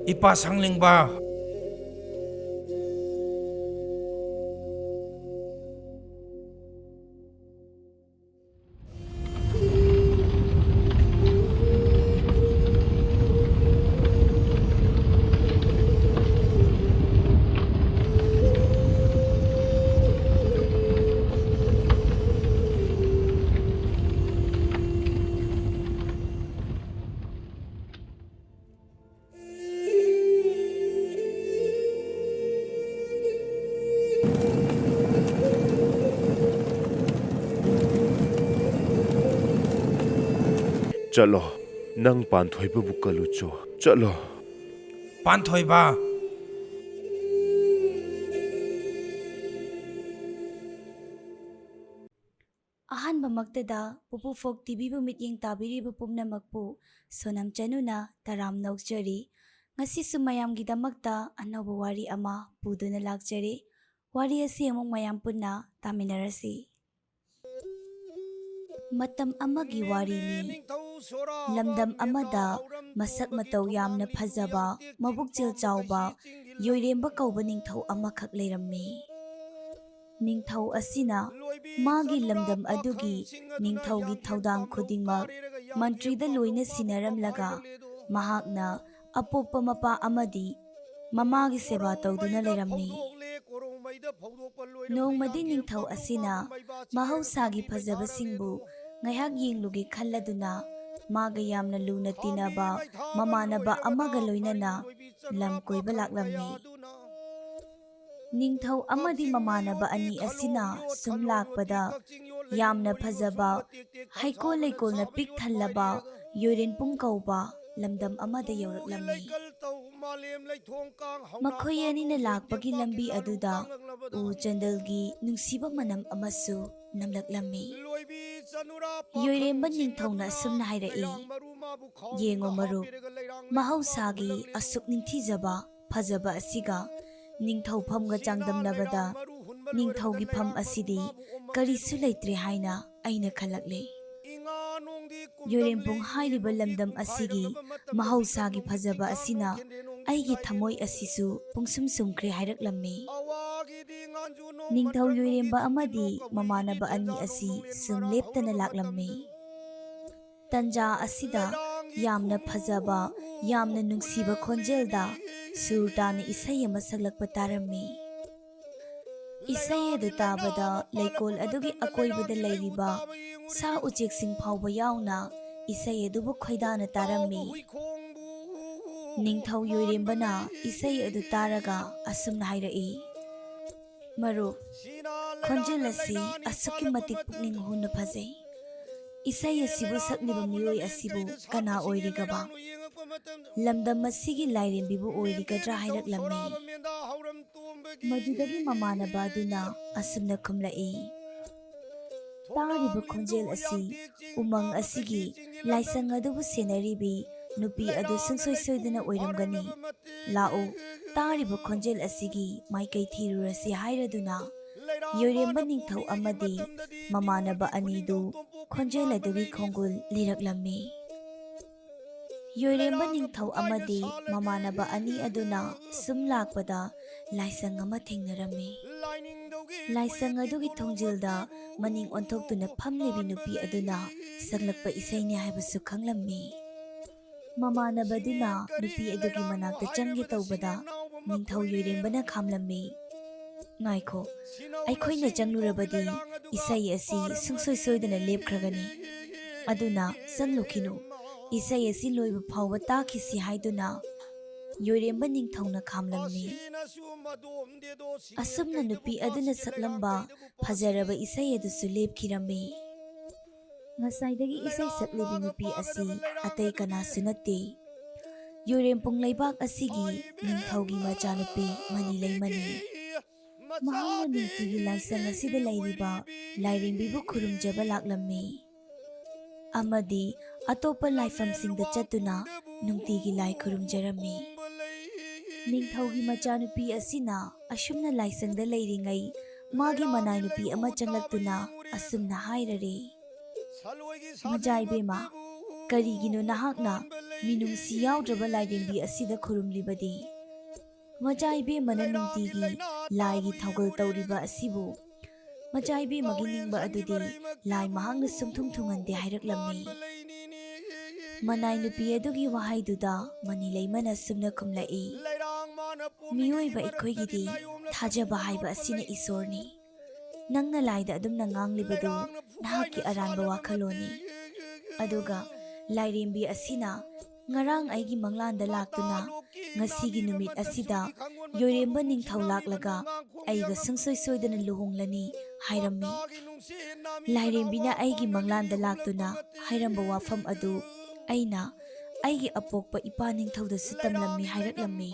Ipa sanglingba Chalo, nang panthoi babu kalucho. Chalo. Panthoiba ꯑꯍꯥꯟꯕꯃꯛꯇꯗ ꯄꯨꯄꯨ ꯐꯣꯛ ꯇꯤꯚꯤꯕꯨ ꯃꯤꯠꯌꯦꯡ ꯇꯥꯕꯤꯔꯤꯕ ꯄꯨꯝꯅꯃꯛꯄꯨ ꯁꯣꯅꯝ ꯆꯅꯨꯅ ꯇꯔꯥꯝ ꯅꯣꯛꯆꯔꯤ꯫ ꯉꯁꯤꯁꯨ ꯃꯌꯥꯝꯒꯤꯗꯃꯛꯇ ꯑꯅꯧꯕ ꯋꯥꯔꯤ ꯑꯃ ꯄꯨꯗꯨꯅ ꯂꯥꯛꯆꯔꯤ꯫ ꯋꯥꯔꯤ ꯑꯁꯤ ꯑꯃꯨꯛ ꯃꯌꯥꯝ ꯄꯨꯟꯅ ꯇꯥꯃꯤꯟꯅꯔꯁꯤ꯫ ꯃꯇꯝ ꯑꯃꯒꯤ ꯋꯥꯔꯤꯅꯤ꯫ ꯂꯝꯗꯝ ꯑꯃꯗ ꯃꯁꯛ ꯃꯇꯧ ꯌꯥꯝꯅ ꯐꯖꯕ, ꯃꯕꯨꯛꯆꯦꯜ ꯆꯥꯎꯕ, ꯌꯣꯏꯔꯦꯝꯕ ꯀꯧꯕ ꯅꯤꯡꯊꯧ ꯑꯃꯈꯛ ꯂꯩꯔꯝꯃꯤ꯫ ꯅꯤꯡꯊꯧ ꯑꯁꯤꯅ ꯃꯥꯒꯤ ꯂꯝꯗꯝ ꯑꯗꯨꯒꯤ ꯅꯤꯡꯊꯧꯒꯤ ꯊꯧꯗꯥꯡ ꯈꯨꯗꯤꯡꯃꯛ ꯃꯟꯇ꯭ꯔꯤꯗ ꯂꯣꯏꯅ ꯁꯤꯟꯅꯔꯝꯂꯒ ꯃꯍꯥꯛꯅ ꯑꯄꯣꯛꯄ ꯃꯄꯥ ꯑꯃꯗꯤ ꯃꯃꯥꯒꯤ ꯁꯦꯕꯥ ꯇꯧꯗꯨꯅ ꯂꯩꯔꯝꯃꯤ꯫ ꯅꯣꯡꯃꯗꯤ ꯅꯤꯡꯊꯧ ꯑꯁꯤꯅ ꯃꯍꯧꯁꯥꯒꯤ ꯐꯖꯕꯁꯤꯡꯕꯨ ꯉꯥꯏꯍꯥꯛ ꯌꯦꯡꯂꯨꯒꯦ ꯈꯜꯂꯗꯨꯅ ꯃꯥꯒ ꯌꯥꯝꯅ ꯂꯨꯅ ꯇꯤꯟꯅꯕ ꯃꯃꯥꯟꯅꯕ ꯑꯃꯒ ꯂꯣꯏꯅꯅ ꯂꯝ ꯀꯣꯏꯕ ꯂꯥꯛꯂꯝꯃꯤ꯫ ꯅꯤꯡꯊꯧ ꯑꯃꯗꯤ ꯃꯃꯥꯟꯅꯕ ꯑꯅꯤ ꯑꯁꯤꯅ ꯁꯨꯝ ꯂꯥꯛꯄꯗ ꯌꯥꯝꯅ ꯐꯖꯕ, ꯍꯩꯀꯣꯜ ꯂꯩꯀꯣꯜꯅ ꯄꯤꯛ ꯊꯜꯂꯕ ꯌꯣꯏꯔꯦꯟꯄꯨꯡ ꯀꯧꯕ ꯂꯝꯗꯝ ꯑꯃꯗ ꯌꯧꯔꯛꯂꯝꯃꯤ꯫ ꯃꯈꯣꯏ ꯑꯅꯤꯅ ꯂꯥꯛꯄꯒꯤ ꯂꯝꯕꯤ ꯑꯗꯨꯗ ꯎ ꯆꯟꯗꯜꯒꯤ ꯅꯨꯡꯁꯤꯕ ꯃꯅꯝ ꯑꯃꯁꯨ ꯅꯝꯂꯛꯂꯝꯃꯤ꯫ ꯌꯣꯏꯔꯦꯝꯕ ꯅꯤꯡꯊꯧꯅ ꯑꯁꯨꯝꯅ ꯍꯥꯏꯔꯛꯏ, "ꯌꯦꯡꯉꯣ ꯃꯔꯨꯞ, ꯃꯍꯧꯁꯥꯒꯤ ꯑꯁꯨꯛ ꯅꯤꯡꯊꯤꯖꯕ ꯐꯖꯕ ꯑꯁꯤꯒ ꯅꯤꯡꯊꯧꯐꯝꯒ ꯆꯥꯡꯗꯝꯅꯕꯗ ꯅꯤꯡꯊꯧꯒꯤ ꯐꯝ ꯑꯁꯤꯗꯤ ꯀꯔꯤꯁꯨ ꯂꯩꯇ꯭ꯔꯦ ꯍꯥꯏꯅ ꯑꯩꯅ ꯈꯜꯂꯛꯂꯦ꯫ ꯌꯣꯏꯔꯦꯝꯄꯨꯡ ꯍꯥꯏꯔꯤꯕ ꯂꯝꯗꯝ ꯑꯁꯤꯒꯤ ꯃꯍꯧꯁꯥꯒꯤ ꯐꯖꯕ ꯑꯁꯤꯅ ꯑꯩꯒꯤ ꯊꯃꯣꯏ ꯑꯁꯤꯁꯨ ꯄꯨꯡꯁꯨꯝ ꯁꯨꯝꯈ꯭ꯔꯦ" ꯍꯥꯏꯔꯛꯂꯝꯃꯤ꯫ ꯅꯤꯡꯊꯧ ꯌꯣꯏꯔꯦꯝꯕ ꯑꯃꯗꯤ ꯃꯃꯥꯟꯅꯕ ꯑꯅꯤ ꯑꯁꯤ ꯁꯨꯝ ꯂꯦꯞꯇꯅ ꯂꯥꯛꯂꯝꯃꯤ꯫ ꯇꯟꯖꯥ ꯑꯁꯤꯗ ꯌꯥꯝꯅ ꯐꯖꯕ, ꯌꯥꯝꯅ ꯅꯨꯡꯁꯤꯕ ꯈꯣꯟꯖꯦꯜꯗ ꯁꯨꯔ ꯇꯥꯅ ꯏꯁꯩ ꯑꯃ ꯁꯛꯂꯛꯄ ꯇꯥꯔꯝꯃꯤ꯫ ꯏꯁꯩ ꯑꯗꯨ ꯇꯥꯕꯗ ꯂꯩꯀꯣꯜ ꯑꯗꯨꯒꯤ ꯑꯀꯣꯏꯕꯗ ꯂꯩꯔꯤꯕ ꯁꯥ ꯎꯆꯦꯛꯁꯤꯡ ꯐꯥꯎꯕ ꯌꯥꯎꯅ ꯏꯁꯩ ꯑꯗꯨꯕꯨ ꯈꯣꯏꯗꯥꯅ ꯇꯥꯔꯝꯃꯤ꯫ ꯅꯤꯡꯊꯧ ꯌꯣꯏꯔꯦꯝꯕꯅ ꯏꯁꯩ ꯑꯗꯨ ꯇꯥꯔꯒ ꯑꯁꯨꯝꯅ ꯍꯥꯏꯔꯛꯏ, "ꯃꯔꯨꯞ, ꯈꯣꯟꯖꯦꯜ ꯑꯁꯤ ꯑꯁꯨꯛꯀꯤ ꯃꯇꯤꯛ ꯄꯨꯛꯅꯤꯡ ꯍꯨꯅ ꯐꯖꯩ꯫ ꯏꯁꯩ ꯑꯁꯤꯕꯨ ꯁꯛꯂꯤꯕ ꯃꯤꯑꯣꯏ ꯑꯁꯤꯕꯨ ꯀꯅꯥ ꯑꯣꯏꯔꯤꯒꯕ? ꯂꯝꯗꯝ ꯑꯁꯤꯒꯤ ꯂꯥꯏꯔꯦꯝꯕꯤꯕꯨ ꯑꯣꯏꯔꯤꯒꯗ꯭ꯔꯥ?" ꯍꯥꯏꯔꯛꯂꯝꯃꯤ꯫ ꯃꯗꯨꯗꯒꯤ ꯃꯃꯥꯟꯅꯕ ꯑꯗꯨꯅ ꯑꯁꯨꯝꯅ ꯈꯨꯝꯂꯛꯏ, "ꯇꯥꯔꯤꯕ ꯈꯣꯟꯖꯦꯜ ꯑꯁꯤ ꯎꯃꯪ ꯑꯁꯤꯒꯤ ꯂꯥꯏꯁꯪ ꯑꯗꯨꯕꯨ ꯁꯦꯟꯅꯔꯤꯕꯤ ꯅꯨꯄꯤ ꯑꯗꯨ ꯁꯨꯡꯁꯣꯏ ꯁꯣꯏꯗꯅ ꯑꯣꯏꯔꯝꯒꯅꯤ꯫ ꯂꯥꯛꯎ, ꯇꯥꯔꯤꯕ ꯈꯣꯟꯖꯦꯜ ꯑꯁꯤꯒꯤ ꯃꯥꯏꯀꯩ ꯊꯤꯔꯨꯔꯁꯤ" ꯍꯥꯏꯔꯗꯨꯅ ꯌꯣꯏꯔꯦꯝꯕ ꯅꯤꯡꯊꯧ ꯑꯃꯗꯤ ꯃꯃꯥꯟꯅꯕ ꯑꯅꯤꯗꯨ ꯈꯣꯟꯖꯦꯜ ꯑꯗꯨꯒꯤ ꯈꯣꯡꯒꯨꯜ ꯂꯤꯔꯛꯂꯝꯃꯤ꯫ ꯌꯣꯏꯔꯦꯝꯕ ꯅꯤꯡꯊꯧ ꯑꯃꯗꯤ ꯃꯃꯥꯟꯅꯕ ꯑꯅꯤ ꯑꯗꯨꯅ ꯁꯨꯝ ꯂꯥꯛꯄꯗ ꯂꯥꯏꯁꯪ ꯑꯃ ꯊꯦꯡꯅꯔꯝꯃꯤ꯫ ꯂꯥꯏꯁꯪ ꯑꯗꯨꯒꯤ ꯊꯣꯡꯖꯤꯜꯗ ꯃꯅꯤꯡ ꯑꯣꯟꯊꯣꯛꯇꯨꯅ ꯐꯝꯂꯤꯕꯤ ꯅꯨꯄꯤ ꯑꯗꯨꯅ ꯁꯛꯂꯛꯄ ꯏꯁꯩꯅꯤ ꯍꯥꯏꯕꯁꯨ ꯈꯪꯂꯝꯃꯤ꯫ ꯃꯃꯥꯟꯅꯕꯗꯨꯅ ꯅꯨꯄꯤ ꯑꯗꯨꯒꯤ ꯃꯅꯥꯛꯇ ꯆꯪꯒꯦ ꯇꯧꯕꯗ ꯅꯤꯡꯊꯧ ꯌꯣꯏꯔꯦꯝꯕꯅ ꯈꯥꯝꯂꯝꯃꯤ꯫ "ꯉꯥꯏꯈꯣ, ꯑꯩꯈꯣꯏꯅ ꯆꯪꯂꯨꯔꯕꯗꯤ ꯏꯁꯩ ꯑꯁꯤ ꯁꯨꯡꯁꯣꯏ ꯁꯣꯏꯗꯅ ꯂꯦꯞꯈ꯭ꯔꯒꯅꯤ꯫ ꯑꯗꯨꯅ ꯆꯪꯂꯨꯈꯤꯅꯨ, ꯏꯁꯩ ꯑꯁꯤ ꯂꯣꯏꯕ ꯐꯥꯎꯕ ꯇꯥꯈꯤꯁꯤ" ꯍꯥꯏꯗꯨꯅ ꯌꯣꯏꯔꯦꯝꯕ ꯅꯤꯡꯊꯧꯅ ꯈꯥꯝꯂꯝꯃꯤ꯫ ꯑꯁꯨꯝꯅ ꯅꯨꯄꯤ ꯑꯗꯨꯅ ꯁꯛꯂꯝꯕ ꯐꯖꯔꯕ ꯏꯁꯩ ꯑꯗꯨꯁꯨ ꯂꯦꯞꯈꯤꯔꯝꯃꯤ꯫ ꯉꯁꯥꯏꯗꯒꯤ ꯏꯁꯩ ꯁꯛꯂꯤꯕꯤ ꯅꯨꯄꯤ ꯑꯁꯤ ꯑꯇꯩ ꯀꯅꯥꯁꯨ ꯅꯠꯇꯦ, ꯌꯣꯏꯔꯦꯝꯄꯨꯡ ꯂꯩꯕꯥꯛ ꯑꯁꯤꯒꯤ ꯅꯤꯡꯊꯧꯒꯤ ꯃꯆꯥꯅꯨꯄꯤ ꯃꯅꯤꯂꯩꯃꯅꯤ꯫ ꯃꯍꯥꯛꯅ ꯅꯨꯡꯇꯤꯒꯤ ꯂꯥꯏꯁꯪ ꯑꯁꯤꯗ ꯂꯩꯔꯤꯕ ꯂꯥꯏꯔꯦꯝꯕꯤꯕꯨ ꯈꯨꯔꯨꯝꯖꯕ ꯂꯥꯛꯂꯝꯃꯤ ꯑꯃꯗꯤ ꯑꯇꯣꯞꯄ ꯂꯥꯏꯐꯝꯁꯤꯡꯗ ꯆꯠꯇꯨꯅ ꯅꯨꯡꯇꯤꯒꯤ ꯂꯥꯏ ꯈꯨꯔꯨꯝꯖꯔꯝꯃꯤ꯫ ꯅꯤꯡꯊꯧꯒꯤ ꯃꯆꯥꯅꯨꯄꯤ ꯑꯁꯤꯅ ꯑꯁꯨꯝꯅ ꯂꯥꯏꯁꯪꯗ ꯂꯩꯔꯤꯉꯩ ꯃꯥꯒꯤ ꯃꯅꯥꯏ ꯅꯨꯄꯤ ꯑꯃ ꯆꯪꯂꯛꯇꯨꯅ ꯑꯁꯨꯝꯅ ꯍꯥꯏꯔꯔꯦ, "ꯃꯆꯥ ꯏꯕꯦꯝꯃ, ꯀꯔꯤꯒꯤꯅꯣ ꯅꯍꯥꯛꯅ ꯃꯤꯅꯨꯡꯁꯤ ꯌꯥꯎꯗ꯭ꯔꯕ ꯂꯥꯏꯔꯦꯝꯕꯤ ꯑꯁꯤꯗ ꯈꯨꯔꯨꯝꯂꯤꯕꯗꯤ ꯃꯆꯥꯏꯕꯦꯝꯃꯅ ꯅꯨꯡꯇꯤꯒꯤ ꯂꯥꯏꯒꯤ ꯊꯧꯒꯜ ꯇꯧꯔꯤꯕ ꯑꯁꯤꯕꯨ ꯃꯆꯥꯏꯕꯦꯝꯃꯒꯤ ꯅꯤꯡꯕ ꯑꯗꯨꯗꯤ ꯂꯥꯏ ꯃꯍꯥꯛꯅ ꯁꯨꯡꯊꯨꯡ ꯊꯨꯡꯍꯟꯗꯦ ꯍꯥꯏꯔꯛꯂꯝꯃꯤ꯫ ꯃꯅꯥꯏ ꯅꯨꯄꯤ ꯑꯗꯨꯒꯤ ꯋꯥꯍꯩꯗꯨꯗ ꯃꯅꯤꯂꯩꯃꯅ ꯁꯨꯝꯅ ꯈꯨꯝꯂꯛꯏ, ꯃꯤꯑꯣꯏꯕ ꯑꯩꯈꯣꯏꯒꯤꯗꯤ ꯊꯥꯖꯕ ꯍꯥꯏꯕ ꯑꯁꯤꯅ ꯏꯁꯣꯔꯅꯤ꯫ ꯅꯪꯅ ꯂꯥꯏꯗ ꯑꯗꯨꯝꯅ ꯉꯥꯡꯂꯤꯕꯗꯨ ꯅꯍꯥꯛꯀꯤ ꯑꯔꯥꯟꯕ ꯋꯥꯈꯜꯂꯣꯟꯅꯤ꯫ ꯑꯗꯨꯒ ꯂꯥꯏꯔꯦꯝꯕꯤ ꯑꯁꯤꯅ ꯉꯔꯥꯡ ꯑꯩꯒꯤ ꯃꯪꯂꯥꯟꯗ ꯂꯥꯛꯇꯨꯅ ꯉꯁꯤꯒꯤ ꯅꯨꯃꯤꯠ ꯑꯁꯤꯗ ꯌꯣꯏꯔꯦꯝꯕ ꯅꯤꯡꯊꯧ ꯂꯥꯛꯂꯒ ꯑꯩꯒ ꯁꯨꯡꯁꯣꯏ ꯁꯣꯏꯗꯅ ꯂꯨꯍꯣꯡꯂꯅꯤ ꯍꯥꯏꯔꯝꯃꯤ꯫ ꯂꯥꯏꯔꯦꯝꯕꯤꯅ ꯑꯩꯒꯤ ꯃꯪꯂꯥꯟꯗ ꯂꯥꯛꯇꯨꯅ ꯍꯥꯏꯔꯝꯕ ꯋꯥꯐꯝ ꯑꯗꯨ ꯑꯩꯅ ꯑꯩꯒꯤ ꯑꯄꯣꯛꯄ ꯏꯄꯥ ꯅꯤꯡꯊꯧꯗꯁꯨ ꯇꯝꯂꯝꯃꯤ ꯍꯥꯏꯔꯛꯂꯝꯃꯤ꯫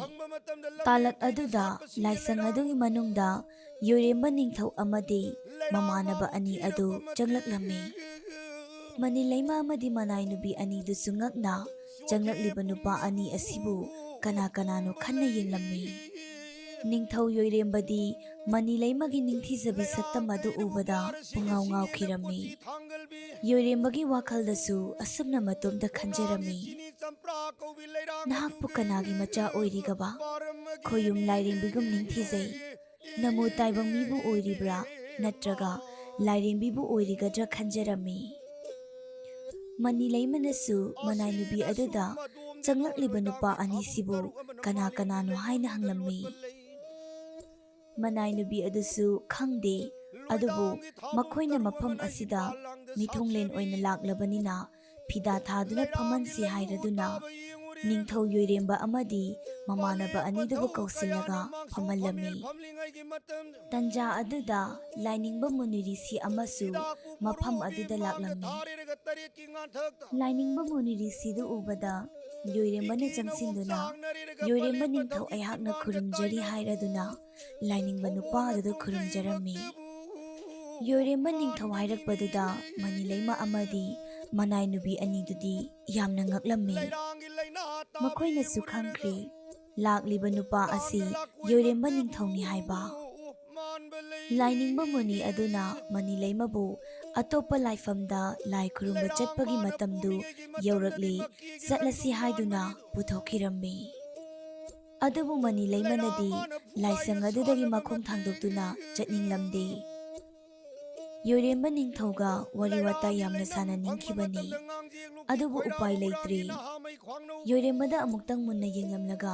ꯇꯥꯂꯛ ꯑꯗꯨꯗ ꯂꯥꯏꯁꯪ ꯑꯗꯨꯒꯤ ꯃꯅꯨꯡꯗ ꯌꯣꯏꯔꯦꯝꯕ ꯅꯤꯡꯊꯧ ꯑꯃꯗꯤ ꯃꯃꯥꯟꯅꯕ ꯑꯅꯤ ꯑꯗꯨ ꯆꯪꯂꯛꯂꯝꯃꯤ꯫ ꯃꯅꯤꯂꯩꯃ ꯑꯃꯗꯤ ꯃꯅꯥꯏ ꯅꯨꯄꯤ ꯑꯅꯤꯗꯨꯁꯨ ꯉꯛꯅ ꯆꯪꯂꯛꯂꯤꯕ ꯅꯨꯄꯥ ꯑꯅꯤ ꯑꯁꯤꯕꯨ ꯀꯅꯥ ꯀꯅꯥꯅꯣ ꯈꯟꯅ ꯌꯦꯡꯂꯝꯃꯤ꯫ ꯅꯤꯡꯊꯧ ꯌꯣꯏꯔꯦꯝꯕꯗꯤ ꯃꯅꯤꯂꯩꯃꯒꯤ ꯅꯤꯡꯊꯤꯖꯕꯤ ꯁꯛꯇꯝ ꯑꯗꯨ ꯎꯕꯗ ꯄꯨꯡꯉꯥꯎ ꯉꯥꯎꯈꯤꯔꯝꯃꯤ꯫ ꯌꯣꯏꯔꯦꯝꯕꯒꯤ ꯋꯥꯈꯜꯗꯁꯨ ꯑꯁꯨꯝꯅ ꯃꯇꯣꯝꯇ ꯈꯟꯖꯔꯝꯃꯤ, ꯅꯍꯥꯛꯄꯨ ꯀꯅꯥꯒꯤ ꯃꯆꯥ ꯑꯣꯏꯔꯤꯒꯕ? ꯈꯣꯌꯨꯝ ꯂꯥꯏꯔꯦꯝꯕꯤꯒꯨꯝ ꯅꯤꯡꯊꯤꯖꯩ, ꯅꯃꯨ ꯇꯥꯏꯕꯪ ꯃꯤꯕꯨ ꯑꯣꯏꯔꯤꯕ꯭ꯔꯥ ꯅꯠꯇ꯭ꯔꯒ ꯂꯥꯏꯔꯦꯝꯕꯤꯕꯨ ꯑꯣꯏꯔꯤꯒꯗ꯭ꯔꯥ ꯈꯟꯖꯔꯝꯃꯤ꯫ ꯃꯅꯤꯂꯩꯃꯅꯁꯨ ꯃꯅꯥꯏ ꯅꯨꯄꯤ ꯑꯗꯨꯗ ꯆꯪꯂꯛꯂꯤꯕ ꯅꯨꯄꯥ ꯑꯅꯤꯁꯤꯕꯨ ꯀꯅꯥ ꯀꯅꯥꯅꯣ ꯍꯥꯏꯅ ꯍꯪꯂꯝꯃꯤ꯫ ꯃꯅꯥꯏ ꯅꯨꯄꯤ ꯑꯗꯨꯁꯨ ꯈꯪꯗꯦ, ꯑꯗꯨꯕꯨ ꯃꯈꯣꯏꯅ ꯃꯐꯝ ꯑꯁꯤꯗ ꯃꯤꯊꯨꯡꯂꯦꯟ ꯑꯣꯏꯅ ꯂꯥꯛꯂꯕꯅꯤꯅ ꯐꯤꯗꯥ ꯊꯥꯗꯨꯅ ꯐꯝꯍꯟꯁꯤ ꯍꯥꯏꯔꯗꯨꯅ ꯅꯤꯡꯊꯧ ꯌꯣꯏꯔꯦꯝꯕ ꯑꯃꯗꯤ ꯃꯃꯥꯟꯅꯕ ꯑꯅꯤꯗꯨꯕꯨ ꯀꯧꯁꯤꯜꯂꯒ ꯐꯝꯍꯜꯂꯝꯃꯤ꯫ ꯇꯟꯖꯥ ꯑꯗꯨꯗ ꯂꯥꯏꯅꯤꯡꯕ ꯃꯨꯅꯤ ꯔꯤꯁꯤ ꯑꯃꯁꯨ ꯃꯐꯝ ꯑꯗꯨꯗ ꯂꯥꯛꯂꯝꯃꯤ꯫ ꯂꯥꯏꯅꯤꯡꯕ ꯃꯨꯅꯤ ꯔꯤꯁꯤꯗꯨ ꯎꯕꯗ ꯌꯣꯏꯔꯦꯝꯕꯅ ꯆꯪꯁꯤꯟꯗꯨꯅ ꯌꯣꯏꯔꯦꯝꯕ ꯅꯤꯡꯊꯧ ꯑꯩꯍꯥꯛꯅ ꯈꯨꯔꯨꯝꯖꯔꯤ ꯍꯥꯏꯔꯗꯨꯅ ꯂꯥꯏꯅꯤꯡꯕ ꯅꯨꯄꯥ ꯑꯗꯨꯗ ꯈꯨꯔꯨꯝꯖꯔꯝꯃꯤ꯫ ꯌꯣꯏꯔꯦꯝꯕ ꯅꯤꯡꯊꯧ ꯍꯥꯏꯔꯛꯄꯗꯨꯗ ꯃꯅꯤꯂꯩꯃ ꯑꯃꯗꯤ ꯃꯅꯥꯏ ꯅꯨꯄꯤ ꯑꯅꯤꯗꯨꯗꯤ ꯌꯥꯝꯅ ꯉꯛꯂꯝꯃꯤ꯫ ꯃꯈꯣꯏꯅꯁꯨ ꯈꯪꯈ꯭ꯔꯦ ꯂꯥꯛꯂꯤꯕ ꯅꯨꯄꯥ ꯑꯁꯤ ꯌꯣꯏꯔꯦꯝꯕ ꯅꯤꯡꯊꯧꯅꯤ ꯍꯥꯏꯕ꯫ ꯂꯥꯏꯅꯤꯡꯕ ꯃꯨꯅꯤ ꯑꯗꯨꯅ ꯃꯅꯤꯂꯩꯃꯕꯨ ꯑꯇꯣꯞꯄ ꯂꯥꯏꯐꯝꯗ ꯂꯥꯏ ꯈꯨꯔꯨꯝꯕ ꯆꯠꯄꯒꯤ ꯃꯇꯝꯗꯨ ꯌꯧꯔꯛꯂꯦ, ꯆꯠꯂꯁꯤ ꯍꯥꯏꯗꯨꯅ ꯄꯨꯊꯣꯛꯈꯤꯔꯝꯃꯤ꯫ ꯑꯗꯨꯕꯨ ꯃꯅꯤꯂꯩꯃꯅꯗꯤ ꯂꯥꯏꯁꯪ ꯑꯗꯨꯗꯒꯤ ꯃꯈꯣꯡ ꯊꯥꯡꯗꯣꯛꯇꯨꯅ ꯆꯠꯅꯤꯡꯂꯝꯗꯦ꯫ ꯌꯣꯏꯔꯦꯝꯕ ꯅꯤꯡꯊꯧꯒ ꯋꯥꯔꯤ ꯋꯥꯇꯥꯏ ꯌꯥꯝꯅ ꯁꯥꯟꯅꯅꯤꯡꯈꯤꯕꯅꯤ, ꯑꯗꯨꯕꯨ ꯎꯄꯥꯏ ꯂꯩꯇ꯭ꯔꯦ꯫ ꯌꯣꯏꯔꯦꯝꯕꯗ ꯑꯃꯨꯛꯇꯪ ꯃꯨꯟꯅ ꯌꯦꯡꯂꯝꯂꯒ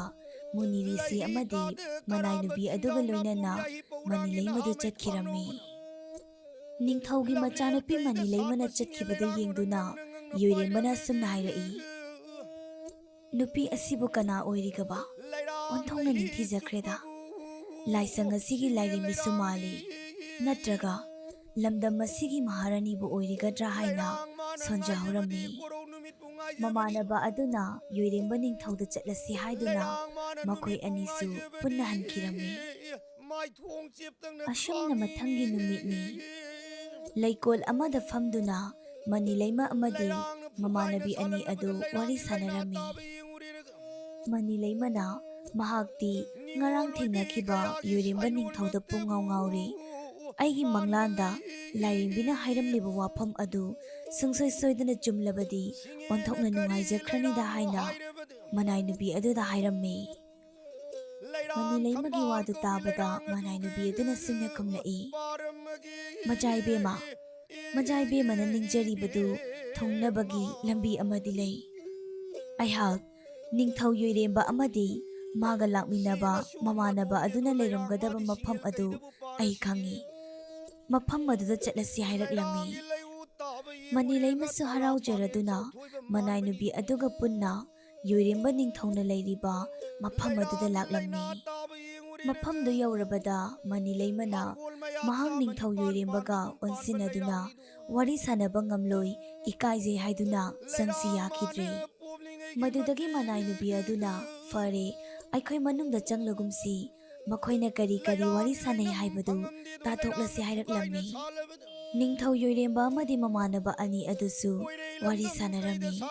ꯃꯨꯅꯤ ꯔꯤꯁꯤ ꯑꯃꯗꯤ ꯃꯅꯥꯏ ꯅꯨꯄꯤ ꯑꯗꯨꯒ ꯂꯣꯏꯅꯅ ꯃꯅꯤꯂꯩꯃꯗꯨ ꯆꯠꯈꯤꯔꯝꯃꯤ꯫ ꯅꯤꯡꯊꯧꯒꯤ ꯃꯆꯥꯅꯨꯄꯤ ꯃꯅꯤꯂꯩꯃꯅ ꯆꯠꯈꯤꯕꯗꯨ ꯌꯦꯡꯗꯨꯅ ꯌꯣꯏꯔꯦꯝꯕꯅ ꯑꯁꯨꯝꯅ ꯍꯥꯏꯔꯛꯏ, ꯅꯨꯄꯤ ꯑꯁꯤꯕꯨ ꯀꯅꯥ ꯑꯣꯏꯔꯤꯒꯕ? ꯑꯣꯟꯊꯣꯛꯅ ꯅꯤꯡꯊꯤꯖꯈ꯭ꯔꯦꯗ, ꯂꯥꯏꯁꯪ ꯑꯁꯤꯒꯤ ꯂꯥꯏꯔꯦꯝꯕꯤꯁꯨ ꯃꯥꯜꯂꯤ, ꯅꯠꯇ꯭ꯔꯒ ꯂꯝꯗꯝ ꯑꯁꯤꯒꯤ ꯃꯍꯥꯔꯥꯅꯤꯕꯨ ꯑꯣꯏꯔꯤꯒꯗ꯭ꯔꯥ ꯍꯥꯏꯅ ꯁꯣꯟꯖꯍꯧꯔꯝꯃꯤ꯫ ꯃꯃꯥꯟꯅꯕ ꯑꯗꯨꯅ ꯌꯣꯏꯔꯦꯝꯕ ꯅꯤꯡꯊꯧꯗ ꯆꯠꯂꯁꯤ ꯍꯥꯏꯗꯨꯅ ꯃꯈꯣꯏ ꯑꯅꯤꯁꯨ ꯄꯨꯟꯅ ꯍꯟꯈꯤꯔꯝꯃꯤ꯫ ꯑꯁꯨꯝꯅ ꯃꯊꯪꯒꯤ ꯅꯨꯃꯤꯠꯅꯤ꯫ ꯂꯩꯀꯣꯜ ꯑꯃꯗ ꯐꯝꯗꯨꯅ ꯃꯅꯤꯂꯩꯃ ꯑꯃꯗꯤ ꯃꯃꯥꯟꯅꯕꯤ ꯑꯅꯤ ꯑꯗꯨ ꯋꯥꯔꯤ ꯁꯥꯟꯅꯔꯝꯃꯤ꯫ ꯃꯅꯤꯂꯩꯃꯅ ꯃꯍꯥꯛꯇꯤ ꯉꯔꯥꯡ ꯊꯦꯡꯅꯈꯤꯕ ꯌꯣꯏꯔꯦꯝꯕ ꯅꯤꯡꯊꯧꯗ ꯄꯨꯡꯉꯥꯎ ꯉꯥꯎꯔꯦ, ꯑꯩꯒꯤ ꯃꯪꯂꯥꯟꯗ ꯂꯥꯏꯔꯦꯝꯕꯤꯅ ꯍꯥꯏꯔꯝꯂꯤꯕ ꯋꯥꯐꯝ ꯑꯗꯨ ꯁꯨꯡꯁꯣꯏ ꯁꯣꯏꯗꯅ ꯆꯨꯝꯂꯕꯗꯤ ꯑꯣꯟꯊꯣꯛꯅ ꯅꯨꯡꯉꯥꯏꯖꯈ꯭ꯔꯅꯤꯗ ꯍꯥꯏꯅ ꯃꯅꯥꯏ ꯅꯨꯄꯤ ꯑꯗꯨꯗ ꯍꯥꯏꯔꯝꯃꯤ꯫ ꯃꯅꯤꯂꯩꯃꯒꯤ ꯋꯥꯗꯨ ꯇꯥꯕꯗ ꯃꯅꯥꯏ ꯅꯨꯄꯤ ꯑꯗꯨꯅ ꯁꯨꯝꯅ ꯈꯨꯝꯂꯛꯏ, ꯃꯆꯥꯏꯕꯦꯝꯃ, ꯃꯆꯥꯏꯕꯦꯝꯃꯅ ꯅꯤꯡꯖꯔꯤꯕꯗꯨ ꯊꯨꯡꯅꯕꯒꯤ ꯂꯝꯕꯤ ꯑꯃꯗꯤ ꯂꯩ꯫ ꯑꯩꯍꯥꯛ ꯅꯤꯡꯊꯧ ꯌꯣꯏꯔꯦꯝꯕ ꯑꯃꯗꯤ ꯃꯥꯒ ꯂꯥꯛꯃꯤꯟꯅꯕ ꯃꯃꯥꯟꯅꯕ ꯑꯗꯨꯅ ꯂꯩꯔꯝꯒꯗꯕ ꯃꯐꯝ ꯑꯗꯨ ꯑꯩ ꯈꯪꯏ, ꯃꯐꯝ ꯑꯗꯨꯗ ꯆꯠꯂꯁꯤ ꯍꯥꯏꯔꯛꯂꯝꯃꯤ꯫ ꯃꯅꯤꯂꯩꯃꯁꯨ ꯍꯔꯥꯎꯖꯔꯗꯨꯅ ꯃꯅꯥꯏ ꯅꯨꯄꯤ ꯑꯗꯨꯒ ꯄꯨꯟꯅ ꯌꯣꯏꯔꯦꯝꯕ ꯅꯤꯡꯊꯧꯅ ꯂꯩꯔꯤꯕ ꯃꯐꯝ ꯑꯗꯨꯗ ꯂꯥꯛꯂꯝꯃꯤ꯫ ꯃꯐꯝꯗꯨ ꯌꯧꯔꯕꯗ ꯃꯅꯤꯂꯩꯃꯅ ꯃꯍꯥꯛ ꯅꯤꯡꯊꯧ ꯌꯣꯏꯔꯦꯝꯕꯒ ꯑꯣꯟꯁꯤꯟꯅꯗꯨꯅ ꯋꯥꯔꯤ ꯁꯥꯟꯅꯕ ꯉꯝꯂꯣꯏ, ꯏꯀꯥꯏꯖꯩ ꯍꯥꯏꯗꯨꯅ ꯆꯪꯁꯤ ꯌꯥꯈꯤꯗ꯭ꯔꯦ꯫ ꯃꯗꯨꯗꯒꯤ ꯃꯅꯥꯏ ꯅꯨꯄꯤ ꯑꯗꯨꯅ ꯐꯔꯦ, ꯑꯩꯈꯣꯏ ꯃꯅꯨꯡꯗ ꯆꯪꯂꯒꯨꯝꯁꯤ, ꯃꯈꯣꯏꯅ ꯀꯔꯤ ꯀꯔꯤ ꯋꯥꯔꯤ ꯁꯥꯟꯅꯩ ꯍꯥꯏꯕꯗꯨ ꯇꯥꯊꯣꯛꯂꯁꯤ ꯍꯥꯏꯔꯛꯂꯝꯃꯤ꯫ ꯅꯤꯡꯊꯧ ꯌꯣꯏꯔꯦꯝꯕ ꯑꯃꯗꯤ ꯃꯃꯥꯟꯅꯕ ꯑꯅꯤ ꯑꯗꯨꯁꯨ ꯋꯥꯔꯤ ꯁꯥꯟꯅꯔꯝꯃꯤ꯫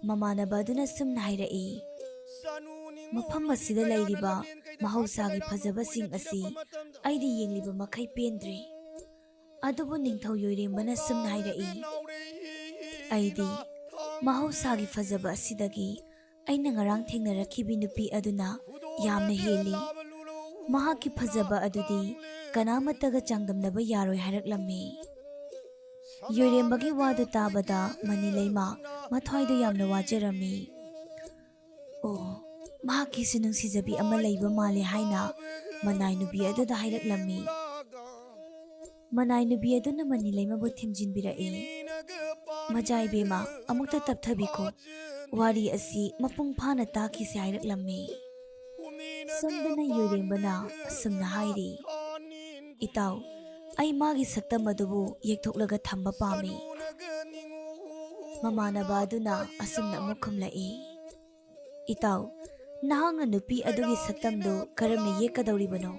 ꯃꯃꯥꯟꯅꯕ ꯑꯗꯨꯅ ꯁꯨꯝꯅ ꯍꯥꯏꯔꯛꯏ, ꯃꯐꯝ ꯑꯁꯤꯗ ꯂꯩꯔꯤꯕ ꯃꯍꯧꯁꯥꯒꯤ ꯐꯖꯕꯁꯤꯡ ꯑꯁꯤ ꯑꯩꯗꯤ ꯌꯦꯡꯂꯤꯕ ꯃꯈꯩ ꯄꯦꯟꯗ꯭ꯔꯦ꯫ ꯑꯗꯨꯕꯨ ꯅꯤꯡꯊꯧ ꯌꯣꯏꯔꯦꯝꯕꯅ ꯁꯨꯝꯅ ꯍꯥꯏꯔꯛꯏ, ꯑꯩꯗꯤ Mahausagi fazaba asidagi aina ngarang thengnarakibi nupi aduna yamna heli. Mahaki fazaba adudi kanamataga changdamnaba yaroi hairaklammi. Yoirembagi wadu tabada Manilaima mathwaidu yamna wajarami. Oh, mahaki sunung sijabi ama laiba male haina manai nubi aduda hairaklammi. Manai nubi aduna Manilaima bu thimjinbirae. Majai bema amukta tapthabiko wari asi mapung phana taki se hairaklammi. Somdana yoirembana asumna hairi. Itaw ai magi saktam adubu yekthoklaga thamba pami. Mamanaba aduna asumna amuk khumlai. Itaw nahangna nupi adugi saktamdo karamna yekadawribano.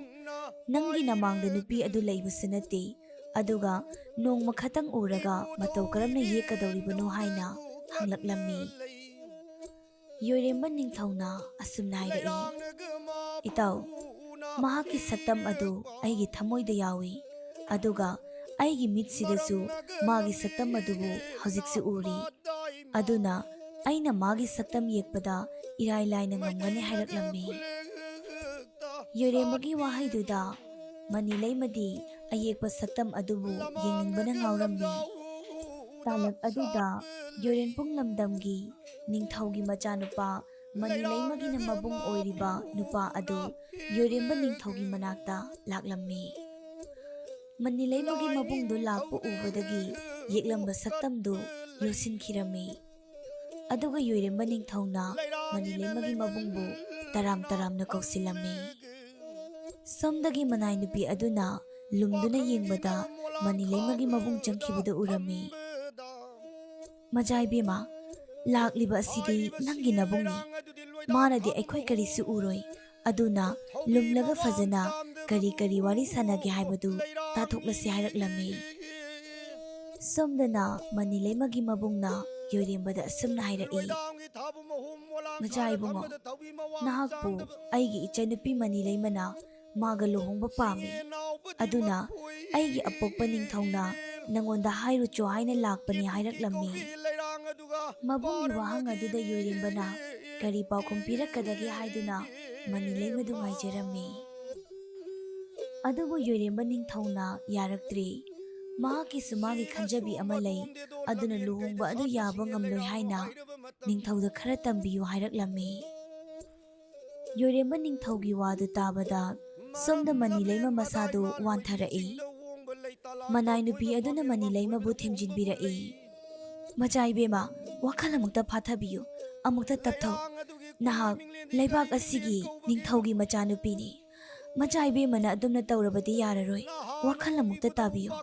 Nangi namangda nupi adu laibusu nate aduga nongma khatang uraga matau karamna yekadawribano haina hanglaklammi. Yoiremba ningthawna asumna hairai. Itaw mahaki saktam adu aigi thamoida yawi aduga aigi mitsidasu magi saktam adubu hojiksu uri aduna aina magi saktam yekpada irai laina ngamgani hairaklammi. Yoirembagi wahaiduda Manilaimadi ayekpa saktam adubu yengingbana ngaurammi. Talak aduda Yoirenpung lamdamgi ningthawgi machanupa Manilaimagi na mabung oiriba nupa adu Yoiremba ningthawgi manakta laklammi. Manilaimagi mabungdo lakpo ubadagi yeklamba saktamdo losinkhirami. Aduga Yoiremba ningthawna Manilaimagi mabungbu taram-taramna kausilammi. Somdagi manai nupi aduna lumduna yengbada Manilaimagi mabung changkhibada urami. Majai bema lakliba asidi nangi nabungni manadi aikhoi karisu uroi aduna lumlaga fazana kari wari sanage haibadu tathoklasi hairaklammi. Somdana Manilaimagi mabungna Yoirembada asumna hairai. Majai bungo nahakpu aigi ichanupi Manilaimana maga luhongba pami aduna aigi apokpa ningthawna nangonda hairucho haina lakpani hairaklammi. Mabunggi wahang aduda Yoirembana kari paukhum pirakadagi haiduna Manilaimadu ngaijarami. Adubu Yoiremba ningthawna yaraktri. Mahaki sumagi khanjabi ama lei aduna luhongba adu yaba ngamloi haina ningthawda khara tambiyu hairaklammi. Yoiremba ningthawgi wadu tabada somda Manilaima masadu wantharai. Manai nupi aduna Manilaima-bu themjinbirai. Majai bema wakhal amukta phathabiyu amukta tapthau nahak laibak asigi ningthawgi machanupini. Majai bemana adumna tawrabadi yararoi wakhal amukta tabiyu.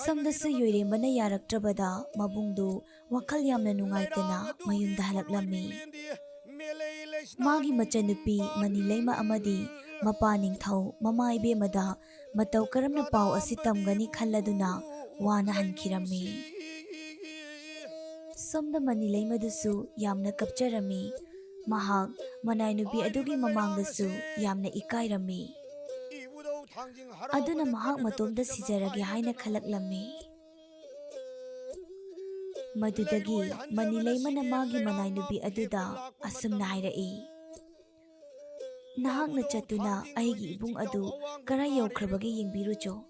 Somdasu Yoirembana yaraktrabada mabungdu wakhal yamna nungaitana mayumda halaklammi. Magi machanupi Manilaima amadi mapa ningthaw mama ibemada matau karamna pau asi tamgani khalladuna wana hankirammi. Somda Manilaimadasu yamna kapcharami. Mahak manai nupi adugi mamangdasu yamna ikairami. Aduna mahak matomda sijaragi haina khalaklammi. Madudagi Manilaimana magi manai nupi aduda asumna hairai. Nahakna chatuna aigi ibung adu karai yaukrabagi yengbirucho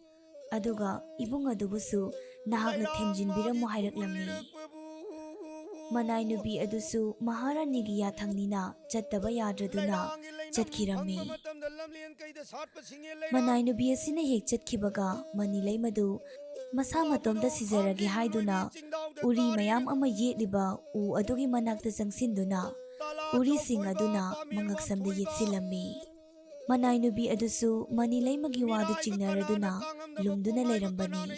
aduga ibung adubusu nahakna themjinbiramu hairaklammi. Manai nubi adusu Maharanigi yathangnina chattaba yadraduna chatkhirammi. Manai nubi asina hek chatkibaga Manilaimadu masa matomda sijaragi haiduna uri mayam ama yetliba u adugi manakta changsinduna uri sing aduna mangaksamda yetsilammi. Manai nubi adusu Manilaimagi wadu chingnaraduna lumduna leirambani.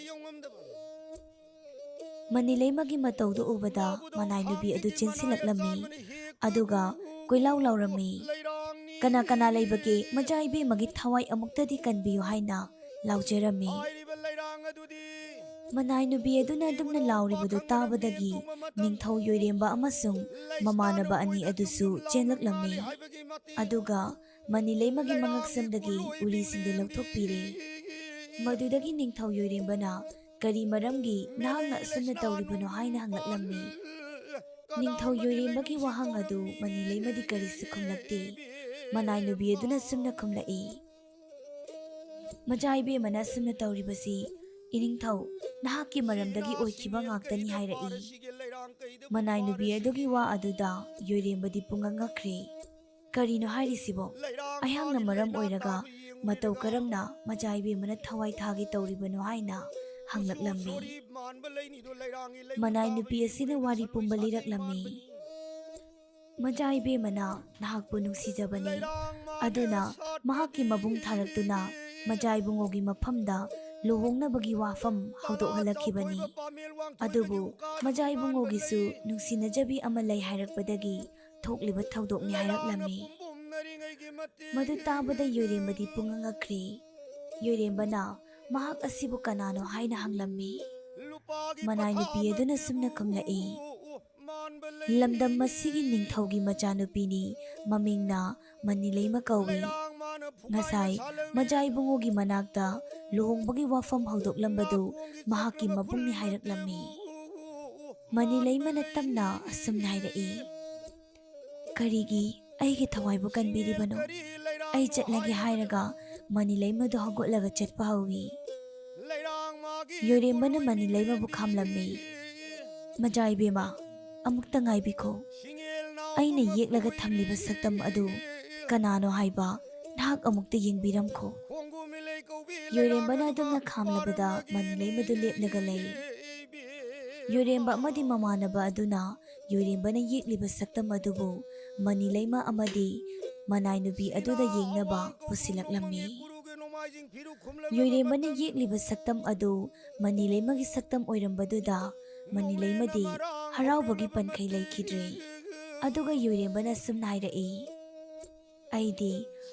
Manilaimagi mataudu ubada manai nubi adu chensilaklammi aduga koilaw lawrammi. Kana kana laibage majai bemagi thawai amuktadi kanbiyu haina lawjarammi. Manai nubi aduna adumna lawribadu tabadagi ningthaw Yoiremba amasung mamanaba ani adusu chenlaklammi. Aduga Manilaimagi mangaksamdagi urisingdu lawthokpire. Madudagi ningthaw Yoirembana ꯀꯔꯤ ꯃꯔꯝꯒꯤ ꯅꯍꯥꯛꯅ ꯑꯁꯨꯝꯅ ꯇꯧꯔꯤꯕꯅꯣ ꯍꯥꯏꯅ ꯍꯪꯂꯛꯂꯝꯃꯤ꯫ ꯅꯤꯡꯊꯧ ꯌꯣꯏꯔꯦꯝꯕꯒꯤ ꯋꯥꯍꯪ ꯑꯗꯨ ꯃꯅꯤꯂꯩꯃꯗꯤ ꯀꯔꯤꯁꯨ ꯈꯨꯝꯂꯛꯇꯦ꯫ ꯃꯅꯥꯏꯅꯨꯕꯤ ꯑꯗꯨꯅ ꯁꯨꯝꯅ ꯈꯨꯝꯂꯛꯏ, ꯃꯆꯥ ꯏꯕꯦꯝꯃꯅ ꯑꯁꯨꯝꯅ ꯇꯧꯔꯤꯕꯁꯤ ꯏꯅꯤꯡꯊꯧ ꯅꯍꯥꯛꯀꯤ ꯃꯔꯝꯗꯒꯤ ꯑꯣꯏꯈꯤꯕ ꯉꯥꯛꯇꯅꯤ ꯍꯥꯏꯔꯛꯏ꯫ ꯃꯅꯥꯏꯅꯨꯕꯤ ꯑꯗꯨꯒꯤ ꯋꯥ ꯑꯗꯨꯗ ꯌꯣꯏꯔꯦꯝꯕꯗꯤ ꯄꯨꯡꯉꯛ ꯉꯛꯈ꯭ꯔꯦ꯫ ꯀꯔꯤꯅꯣ ꯍꯥꯏꯔꯤꯁꯤꯕꯣ? ꯑꯩꯍꯥꯛꯅ ꯃꯔꯝ ꯑꯣꯏꯔꯒ ꯃꯇꯧ ꯀꯔꯝꯅ ꯃꯆꯥ ꯏꯕꯦꯝꯃꯅ ꯊꯋꯥꯏ ꯊꯥꯒꯦ ꯇꯧꯔꯤꯕꯅꯣ ꯍꯥꯏꯅ ꯍꯪꯂꯛꯂꯝꯃꯤ꯫ ꯃꯅꯥꯏꯅꯨꯄꯤ ꯑꯁꯤꯅ ꯋꯥꯔꯤ ꯄꯨꯝꯕ ꯂꯤꯔꯛꯂꯝꯃꯤ꯫ ꯃꯆꯥ ꯏꯕꯦꯝꯃꯅ ꯅꯍꯥꯛꯄꯨ ꯅꯨꯡꯁꯤꯖꯕꯅꯤ, ꯑꯗꯨꯅ ꯃꯍꯥꯛꯀꯤ ꯃꯕꯨꯡ ꯊꯥꯔꯛꯇꯨꯅ ꯃꯆꯥ ꯏꯕꯨꯡꯉꯣꯒꯤ ꯃꯐꯝꯗ ꯂꯨꯍꯣꯡꯅꯕꯒꯤ ꯋꯥꯐꯝ ꯍꯧꯗꯣꯛꯍꯜꯂꯛꯈꯤꯕꯅꯤ꯫ ꯑꯗꯨꯕꯨ ꯃꯆꯥ ꯏꯕꯨꯡꯉꯣꯒꯤꯁꯨ ꯅꯨꯡꯁꯤꯅꯖꯕꯤ ꯑꯃ ꯂꯩ ꯍꯥꯏꯔꯛꯄꯗꯒꯤ ꯊꯣꯛꯂꯤꯕ ꯊꯧꯗꯣꯛꯅꯤ ꯍꯥꯏꯔꯛꯂꯝꯃꯤ꯫ ꯃꯗꯨ ꯇꯥꯕꯗ ꯌꯣꯏꯔꯦꯝꯕꯗꯤ ꯄꯨꯡꯉꯛ ꯉꯛꯈ꯭ꯔꯦ꯫ ꯌꯣꯏꯔꯦꯝꯕꯅ ꯃꯍꯥꯛ ꯑꯁꯤꯕꯨ ꯀꯅꯥꯅꯣ ꯍꯥꯏꯅ ꯍꯪꯂꯝꯃꯤ꯫ ꯃꯅꯥꯏꯅꯨꯄꯤ ꯑꯗꯨꯅ ꯁꯨꯝꯅ ꯈꯨꯝꯂꯛꯏ, ꯂꯝꯗꯝ ꯑꯁꯤꯒꯤ ꯅꯤꯡꯊꯧꯒꯤ ꯃꯆꯥꯅꯨꯄꯤꯅꯤ, ꯃꯃꯤꯡꯅ ꯃꯅꯤꯂꯩꯃ ꯀꯧꯏ꯫ ꯉꯁꯥꯏ ꯃꯆꯥ ꯏꯕꯨꯡꯉꯣꯒꯤ ꯃꯅꯥꯛꯇ ꯂꯨꯍꯣꯡꯕꯒꯤ ꯋꯥꯐꯝ ꯍꯧꯗꯣꯛꯂꯝꯕꯗꯨ ꯃꯍꯥꯛꯀꯤ ꯃꯕꯨꯡꯅꯤ ꯍꯥꯏꯔꯛꯂꯝꯃꯤ꯫ ꯃꯅꯤꯂꯩꯃꯅ ꯇꯞꯅ ꯑꯁꯨꯝꯅ ꯍꯥꯏꯔꯛꯏ, ꯀꯔꯤꯒꯤ ꯑꯩꯒꯤ ꯊꯋꯥꯏꯕꯨ ꯀꯟꯕꯤꯔꯤꯕꯅꯣ? ꯑꯩ ꯆꯠꯂꯒꯦ ꯍꯥꯏꯔꯒ ꯃꯅꯤꯂꯩꯃꯗꯨ ꯍꯧꯒꯠꯂꯒ ꯆꯠꯄ ꯍꯧꯏ꯫ ꯌꯣꯏꯔꯦꯝꯕꯅ ꯃꯅꯤꯂꯩꯃꯕꯨ ꯈꯥꯝꯂꯝꯃꯤ꯫ ꯃꯆꯥ ꯏꯕꯦꯝꯃ, ꯑꯃꯨꯛꯇ ꯉꯥꯏꯕꯤꯈꯣ꯫ ꯑꯩꯅ ꯌꯦꯛꯂꯒ ꯊꯝꯂꯤꯕ ꯁꯛꯇꯝ ꯑꯗꯨ ꯀꯅꯥꯅꯣ ꯍꯥꯏꯕ ꯅꯍꯥꯛ ꯑꯃꯨꯛꯇ ꯌꯦꯡꯕꯤꯔꯝꯈꯣ꯫ ꯌꯣꯏꯔꯦꯝꯕꯅ ꯑꯗꯨꯝꯅ ꯈꯥꯝꯂꯕꯗ ꯃꯅꯤꯂꯩꯃꯗꯨ ꯂꯦꯞꯂꯒ ꯂꯩ꯫ ꯌꯣꯏꯔꯦꯝꯕ ꯑꯃꯗꯤ ꯃꯃꯥꯟꯅꯕ ꯑꯗꯨꯅ ꯌꯣꯏꯔꯦꯝꯕꯅ ꯌꯦꯛꯂꯤꯕ ꯁꯛꯇꯝ ꯑꯗꯨꯕꯨ ꯃꯅꯤꯂꯩꯃ ꯑꯃꯗꯤ ꯃꯅꯥꯏꯅꯨꯕꯤ ꯑꯗꯨꯗ ꯌꯦꯡꯅꯕ ꯄꯨꯁꯤꯜꯂꯛꯂꯝꯃꯤ꯫ ꯌꯣꯏꯔꯦꯝꯕꯅ ꯌꯦꯛꯂꯤꯕ ꯁꯛꯇꯝ ꯑꯗꯨ ꯃꯅꯤꯂꯩꯃꯒꯤ ꯁꯛꯇꯝ ꯑꯣꯏꯔꯝꯕꯗꯨꯗ ꯃꯅꯤꯂꯩꯃꯗꯤ ꯍꯔꯥꯎꯕꯒꯤ ꯄꯟꯈꯩ ꯂꯩꯈꯤꯗ꯭ꯔꯦ꯫ ꯑꯗꯨꯒ ꯌꯣꯏꯔꯦꯝꯕꯅ ꯁꯨꯝꯅ ꯍꯥꯏꯔꯛꯏ, ꯑꯩꯗꯤ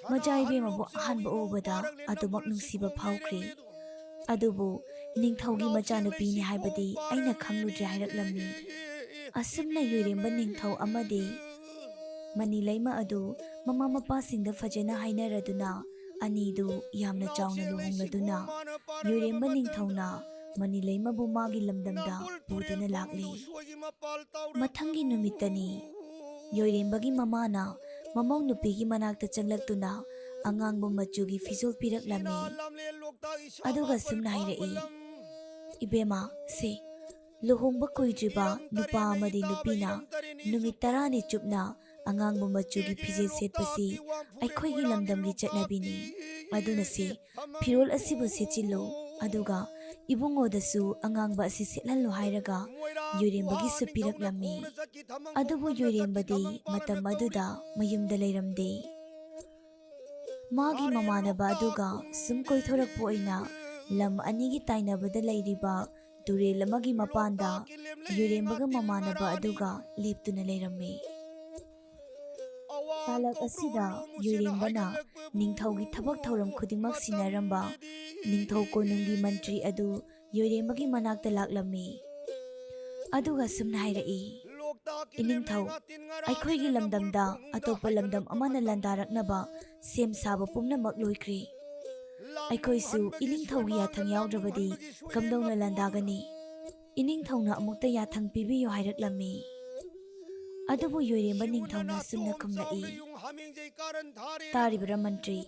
ꯃꯆꯥ ꯏꯕꯦꯝꯃꯕꯨ ꯑꯍꯥꯟꯕ ꯎꯕꯗ ꯑꯗꯨꯃꯛ ꯅꯨꯡꯁꯤꯕ ꯐꯥꯎꯈ꯭ꯔꯦ, ꯑꯗꯨꯕꯨ ꯅꯤꯡꯊꯧꯒꯤ ꯃꯆꯥꯅꯨꯄꯤꯅꯤ ꯍꯥꯏꯕꯗꯤ ꯑꯩꯅ ꯈꯪꯂꯨꯗ꯭ꯔꯦ ꯍꯥꯏꯔꯛꯂꯝꯃꯤ꯫ ꯑꯁꯨꯝꯅ ꯌꯣꯏꯔꯦꯝꯕ ꯅꯤꯡꯊꯧ ꯑꯃꯗꯤ ꯃꯅꯤꯂꯩꯃ ꯑꯗꯨ ꯃꯃꯥ ꯃꯄꯥꯁꯤꯡꯗ ꯐꯖꯅ ꯍꯥꯏꯅꯔꯗꯨꯅ ꯑꯅꯤꯗꯨ ꯌꯥꯝꯅ ꯆꯥꯎꯅ ꯂꯨꯍꯣꯡꯂꯗꯨꯅ ꯌꯣꯏꯔꯦꯝꯕ ꯅꯤꯡꯊꯧꯅ ꯃꯅꯤꯂꯩꯃꯕꯨ ꯃꯥꯒꯤ ꯂꯝꯗꯝꯗ ꯄꯨꯗꯨꯅ ꯂꯥꯛꯂꯤ꯫ ꯃꯊꯪꯒꯤ ꯅꯨꯃꯤꯠꯇꯅꯤ ꯌꯣꯏꯔꯦꯝꯕꯒꯤ ꯃꯃꯥꯅ ꯃꯃꯧ ꯅꯨꯄꯤꯒꯤ ꯃꯅꯥꯛꯇ ꯆꯪꯂꯛꯇꯨꯅ ꯑꯉꯥꯡꯕ ꯃꯆꯨꯒꯤ ꯐꯤꯖꯣꯜ ꯄꯤꯔꯛꯂꯝꯃꯤ꯫ ꯑꯗꯨꯒ ꯁꯨꯝꯅ ꯍꯥꯏꯔꯛꯏ, ꯏꯕꯦꯝꯃ, ꯁꯦ ꯂꯨꯍꯣꯡꯕ ꯀꯨꯏꯗ꯭ꯔꯤꯕ ꯅꯨꯄꯥ ꯑꯃꯗꯤ ꯅꯨꯄꯤꯅ ꯅꯨꯃꯤꯠ 10ꯅꯤ ꯆꯨꯞꯅ ꯑꯉꯥꯡꯕ ꯃꯆꯨꯒꯤ ꯐꯤꯖꯦꯠ ꯁꯦꯠꯄꯁꯤ ꯑꯩꯈꯣꯏꯒꯤ ꯂꯝꯗꯝꯒꯤ ꯆꯠꯅꯕꯤꯅꯤ꯫ ꯑꯗꯨꯅ ꯁꯦ ꯐꯤꯔꯣꯜ ꯑꯁꯤꯕꯨ ꯁꯦꯠꯆꯤꯜꯂꯨ, ꯑꯗꯨꯒ ꯏꯕꯨꯡꯉꯣꯗꯁꯨ ꯑꯉꯥꯡꯕ ꯑꯁꯤ ꯁꯦꯠꯍꯜꯂꯨ ꯍꯥꯏꯔꯒ ꯌꯣꯏꯔꯦꯝꯕꯒꯤꯁꯨ ꯄꯤꯔꯛꯂꯝꯃꯤ꯫ ꯑꯗꯨꯕꯨ ꯌꯣꯏꯔꯦꯝꯕꯗꯤ ꯃꯇꯝ ꯑꯗꯨꯗ ꯃꯌꯨꯝꯗ ꯂꯩꯔꯝꯗꯦ꯫ ꯃꯥꯒꯤ ꯃꯃꯥꯟꯅꯕ ꯑꯗꯨꯒ ꯁꯨꯝ ꯀꯣꯏꯊꯣꯔꯛꯄ ꯑꯣꯏꯅ ꯂꯝ ꯑꯅꯤꯒꯤ ꯇꯥꯏꯅꯕꯗ ꯂꯩꯔꯤꯕ ꯇꯨꯔꯦꯜ ꯑꯃꯒꯤ ꯃꯄꯥꯟꯗ ꯌꯣꯏꯔꯦꯝꯕꯒ ꯃꯃꯥꯟꯅꯕ ꯑꯗꯨꯒ ꯂꯦꯞꯇꯨꯅ ꯂꯩꯔꯝꯃꯤ꯫ ꯇꯥꯂꯛ ꯑꯁꯤꯗ ꯌꯣꯏꯔꯦꯝꯕꯅ ꯅꯤꯡꯊꯧꯒꯤ ꯊꯕꯛ ꯊꯧꯔꯝ ꯈꯨꯗꯤꯡꯃꯛ ꯁꯤꯟꯅꯔꯝꯕ ꯅꯤꯡꯊꯧ ꯀꯣꯅꯨꯡꯒꯤ ꯃꯟꯇ꯭ꯔꯤ ꯑꯗꯨ ꯌꯣꯏꯔꯦꯝꯕꯒꯤ ꯃꯅꯥꯛꯇ ꯂꯥꯛꯂꯝꯃꯤ꯫ ꯑꯗꯨꯒ ꯁꯨꯝꯅ ꯍꯥꯏꯔꯛꯏ, ꯏꯅꯤꯡꯊꯧ, ꯑꯩꯈꯣꯏꯒꯤ ꯂꯝꯗꯝꯗ ꯑꯇꯣꯞꯄ ꯂꯝꯗꯝ ꯑꯃꯅ ꯂꯥꯟꯗꯥꯔꯛꯅꯕ ꯁꯦꯝ ꯁꯥꯕ ꯄꯨꯝꯅꯃꯛ ꯂꯣꯏꯈ꯭ꯔꯦ꯫ ꯑꯩꯈꯣꯏꯁꯨ ꯏꯅꯤꯡꯊꯧꯒꯤ ꯌꯥꯊꯪ ꯌꯥꯎꯗ꯭ꯔꯕꯗꯤ ꯀꯝꯗꯧꯅ ꯂꯥꯟꯗꯥꯒꯅꯤ? ꯏꯅꯤꯡꯊꯧꯅ ꯑꯃꯨꯛꯇ ꯌꯥꯊꯪ ꯄꯤꯕꯤꯌꯨ ꯍꯥꯏꯔꯛꯂꯝꯃꯤ꯫ ꯑꯗꯨꯕꯨ ꯌꯣꯏꯔꯦꯝꯕ ꯅꯤꯡꯊꯧꯅ ꯁꯨꯝꯅ ꯈꯨꯝꯂꯛꯏ, ꯇꯥꯔꯤꯕꯔꯥ ꯃꯟꯇ꯭ꯔꯤ,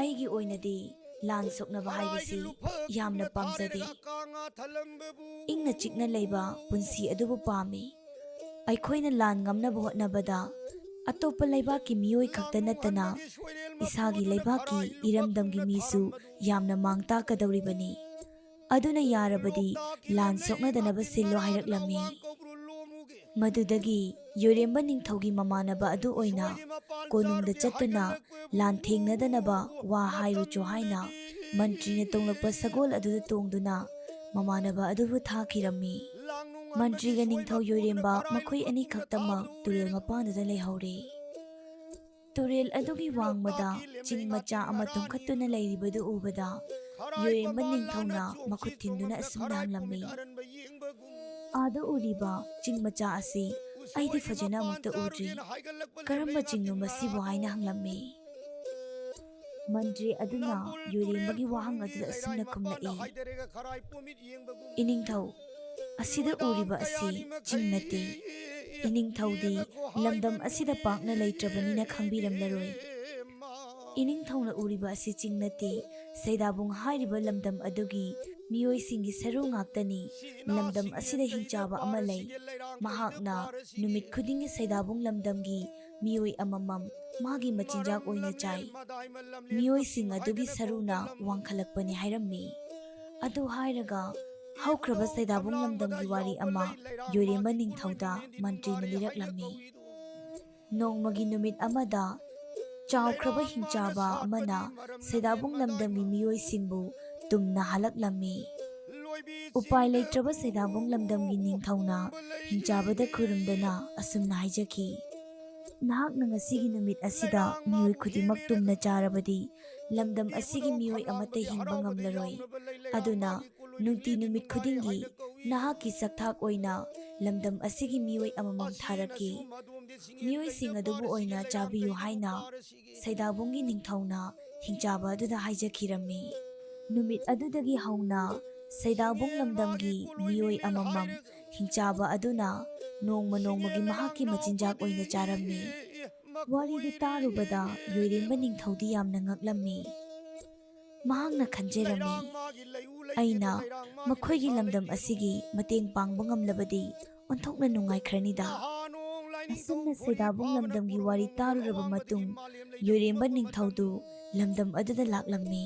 ꯑꯩꯒꯤ ꯑꯣꯏꯅꯗꯤ ꯂꯥꯟ ꯁꯣꯛꯅꯕ ꯍꯥꯏꯕꯁꯤ ꯌꯥꯝꯅ ꯄꯥꯝꯖꯗꯦ꯫ ꯏꯪꯅ ꯆꯤꯛꯅ ꯂꯩꯕ ꯄꯨꯟꯁꯤ ꯑꯗꯨꯕꯨ ꯄꯥꯝꯃꯤ꯫ ꯑꯩꯈꯣꯏꯅ ꯂꯥꯟ ꯉꯝꯅꯕ ꯍꯣꯠꯅꯕꯗ ꯑꯇꯣꯞꯄ ꯂꯩꯕꯥꯛꯀꯤ ꯃꯤꯑꯣꯏ ꯈꯛꯇ ꯅꯠꯇꯅ ꯏꯁꯥꯒꯤ ꯂꯩꯕꯥꯛꯀꯤ ꯏꯔꯝꯗꯝꯒꯤ ꯃꯤꯁꯨ ꯌꯥꯝꯅ ꯃꯥꯡ ꯇꯥꯛꯀꯗꯧꯔꯤꯕꯅꯤ꯫ ꯑꯗꯨꯅ ꯌꯥꯔꯕꯗꯤ ꯂꯥꯟ ꯁꯣꯛꯅꯗꯅꯕ ꯁꯤꯜꯂꯣ ꯍꯥꯏꯔꯛꯂꯝꯃꯤ꯫ ꯃꯗꯨꯗꯒꯤ ꯌꯣꯏꯔꯦꯝꯕ ꯅꯤꯡꯊꯧꯒꯤ ꯃꯃꯥꯟꯅꯕ ꯑꯗꯨ ꯑꯣꯏꯅ ꯀꯣꯅꯨꯡꯗ ꯆꯠꯇꯨꯅ ꯂꯥꯟ ꯊꯦꯡꯅꯗꯅꯕ ꯋꯥ ꯍꯥꯏꯔꯨꯆꯣ ꯍꯥꯏꯅ ꯃꯟꯇ꯭ꯔꯤꯅ ꯇꯣꯡꯂꯛꯄ ꯁꯒꯣꯜ ꯑꯗꯨꯗ ꯇꯣꯡꯗꯨꯅ ꯃꯃꯥꯟꯅꯕ ꯑꯗꯨꯕꯨ ꯊꯥꯈꯤꯔꯝꯃꯤ꯫ ꯃꯟꯇ꯭ꯔꯤꯒ ꯅꯤꯡꯊꯧ ꯌꯣꯏꯔꯦꯝꯕ ꯃꯈꯣꯏ ꯑꯅꯤ ꯈꯛꯇꯃꯛ ꯇꯨꯔꯦꯜ ꯃꯄꯥꯟꯗꯨꯗ ꯂꯩꯍꯧꯔꯦ꯫ ꯇꯨꯔꯦꯜ ꯑꯗꯨꯒꯤ ꯋꯥꯡꯃꯗ ꯆꯤꯡ ꯃꯆꯥ ꯑꯃ ꯇꯣꯡꯈꯠꯇꯨꯅ ꯂꯩꯔꯤꯕꯗꯨ ꯎꯕꯗ ꯌꯣꯏꯔꯦꯝꯕ ꯅꯤꯡꯊꯧꯅ ꯃꯈꯨꯠ ꯊꯤꯟꯗꯨꯅ ꯑꯁꯨꯝꯅ ꯍꯪꯂꯝꯃꯤ, ꯑꯥꯗ ꯎꯔꯤꯕ ꯆꯤꯡ ꯃꯆꯥ ꯑꯁꯤ ꯑꯩꯗꯤ ꯐꯖꯅ ꯑꯃꯨꯛꯇ ꯎꯗ꯭ꯔꯤ, ꯀꯔꯝꯕ ꯆꯤꯡꯅꯣ ꯃꯁꯤꯕꯨ ꯍꯥꯏꯅ ꯍꯪꯂꯝꯃꯤ꯫ ꯃꯟꯇ꯭ꯔꯤ ꯑꯗꯨꯅ ꯌꯣꯏꯔꯦꯝꯕꯒꯤ ꯋꯥꯍꯪ ꯑꯗꯨꯗ ꯑꯁꯨꯝꯅ ꯈꯨꯝꯂꯛꯏ, ꯏꯅꯤꯡꯊꯧ, ꯑꯁꯤꯗ ꯎꯔꯤꯕ ꯑꯁꯤ ꯆꯤꯡ ꯅꯠꯇꯦ꯫ ꯏꯅꯤꯡꯊꯧꯗꯤ ꯂꯝꯗꯝ ꯑꯁꯤꯗ ꯄꯥꯛꯅ ꯂꯩꯇ꯭ꯔꯕꯅꯤꯅ ꯈꯪꯕꯤꯔꯝꯂꯔꯣꯏ꯫ ꯏꯅꯤꯡꯊꯧꯅ ꯎꯔꯤꯕ ꯑꯁꯤ ꯆꯤꯡ ꯅꯠꯇꯦ, ꯁꯩꯗꯥꯕꯨꯡ ꯍꯥꯏꯔꯤꯕ ꯂꯝꯗꯝ ꯑꯗꯨꯒꯤ ꯃꯤꯑꯣꯏꯁꯤꯡꯒꯤ ꯁꯔꯨ ꯉꯥꯛꯇꯅꯤ꯫ ꯂꯝꯗꯝ ꯑꯁꯤꯗ ꯍꯤꯡꯆꯥꯕ ꯑꯃ ꯂꯩ, ꯃꯍꯥꯛꯅ ꯅꯨꯃꯤꯠ ꯈꯨꯗꯤꯡꯒꯤ ꯁꯩꯗꯥꯕꯨꯡ ꯂꯝꯗꯝꯒꯤ ꯃꯤꯑꯣꯏ ꯑꯃꯃꯝ ꯃꯥꯒꯤ ꯃꯆꯤꯟꯖꯥꯛ ꯑꯣꯏꯅ ꯆꯥꯏ꯫ ꯃꯤꯑꯣꯏꯁꯤꯡ ꯑꯗꯨꯒꯤ ꯁꯔꯨꯅ ꯋꯥꯡꯈꯠꯂꯛꯄꯅꯤ ꯍꯥꯏꯔꯝꯃꯤ꯫ ꯑꯗꯨ ꯍꯥꯏꯔꯒ ꯍꯧꯈ꯭ꯔꯕ ꯁꯩꯗꯥꯕꯨꯡ ꯂꯝꯗꯝꯒꯤ ꯋꯥꯔꯤ ꯑꯃ ꯌꯣꯏꯔꯦꯝꯕ ꯅꯤꯡꯊꯧꯗ ꯃꯟꯇ꯭ꯔꯤꯅ ꯂꯤꯔꯛꯂꯝꯃꯤ꯫ ꯅꯣꯡꯃꯒꯤ ꯅꯨꯃꯤꯠ ꯑꯃꯗ ꯆꯥꯎꯈ꯭ꯔꯕ ꯍꯤꯡꯆꯥꯕ ꯑꯃꯅ ꯁꯩꯗꯥꯕꯨꯡ ꯂꯝꯗꯝꯒꯤ ꯃꯤꯑꯣꯏꯁꯤꯡꯕꯨ ꯇꯨꯝꯅ ꯍꯜꯂꯛꯂꯝꯃꯤ꯫ ꯎꯄꯥꯏ ꯂꯩꯇ꯭ꯔꯕ ꯁꯩꯗꯥꯕꯨꯡ ꯂꯝꯗꯝꯒꯤ ꯅꯤꯡꯊꯧꯅ ꯍꯤꯡꯆꯥꯕꯗ ꯈꯨꯔꯨꯝꯗꯨꯅ ꯑꯁꯨꯝꯅ ꯍꯥꯏꯖꯈꯤ, ꯅꯍꯥꯛꯅ ꯉꯁꯤꯒꯤ ꯅꯨꯃꯤꯠ ꯑꯁꯤꯗ ꯃꯤꯑꯣꯏ ꯈꯨꯗꯤꯡꯃꯛ ꯇꯨꯝꯅ ꯆꯥꯔꯕꯗꯤ ꯂꯝꯗꯝ ꯑꯁꯤꯒꯤ ꯃꯤꯑꯣꯏ ꯑꯃꯠꯇ ꯍꯤꯡꯕ ꯉꯝꯂꯔꯣꯏ꯫ ꯑꯗꯨꯅ ꯅꯨꯡꯇꯤ ꯅꯨꯃꯤꯠ ꯈꯨꯗꯤꯡꯒꯤ ꯅꯍꯥꯛꯀꯤ ꯁꯛꯊꯥꯛ ꯑꯣꯏꯅ ꯂꯝꯗꯝ ꯑꯁꯤꯒꯤ ꯃꯤꯑꯣꯏ ꯑꯃꯃꯝ ꯊꯥꯔꯛꯀꯦ꯫ ꯃꯤꯑꯣꯏꯁꯤꯡ ꯑꯗꯨꯕꯨ ꯑꯣꯏꯅ ꯆꯥꯕꯤꯌꯨ ꯍꯥꯏꯅ ꯁꯩꯗꯥꯕꯨꯡꯒꯤ ꯅꯤꯡꯊꯧꯅ ꯍꯤꯡꯆꯥꯕ ꯑꯗꯨꯗ ꯍꯥꯏꯖꯈꯤꯔꯝꯃꯤ꯫ ꯅꯨꯃꯤꯠ ꯑꯗꯨꯗꯒꯤ ꯍꯧꯅ ꯁꯩꯗꯥꯕꯨꯡ ꯂꯝꯗꯝꯒꯤ ꯃꯤꯑꯣꯏ ꯑꯃꯃꯝ ꯍꯤꯡꯆꯥꯕ ꯑꯗꯨꯅ ꯅꯣꯡꯃ ꯅꯣꯡꯃꯒꯤ ꯃꯍꯥꯛꯀꯤ ꯃꯆꯤꯟꯖꯥꯛ ꯑꯣꯏꯅ ꯆꯥꯔꯝꯃꯤ꯫ ꯋꯥꯔꯤꯗꯨ ꯇꯥꯔꯨꯕꯗ ꯌꯣꯏꯔꯦꯝꯕ ꯅꯤꯡꯊꯧꯗꯤ ꯌꯥꯝꯅ ꯉꯛꯂꯝꯃꯤ꯫ ꯃꯍꯥꯛꯅ ꯈꯟꯖꯔꯝꯃꯤ, ꯑꯩꯅ ꯃꯈꯣꯏꯒꯤ ꯂꯝꯗꯝ ꯑꯁꯤꯒꯤ ꯃꯇꯦꯡ ꯄꯥꯡꯕ ꯉꯝꯂꯕꯗꯤ ꯑꯣꯟꯊꯣꯛꯅ ꯅꯨꯡꯉꯥꯏꯈ꯭ꯔꯅꯤꯗ꯫ ꯑꯁꯨꯝꯅ ꯁꯩꯗꯥꯕꯨꯡ ꯂꯝꯗꯝꯒꯤ ꯋꯥꯔꯤ ꯇꯥꯔꯨꯔꯕ ꯃꯇꯨꯡ ꯌꯣꯏꯔꯦꯝꯕ ꯅꯤꯡꯊꯧꯗꯨ ꯂꯝꯗꯝ ꯑꯗꯨꯗ ꯂꯥꯛꯂꯝꯃꯤ꯫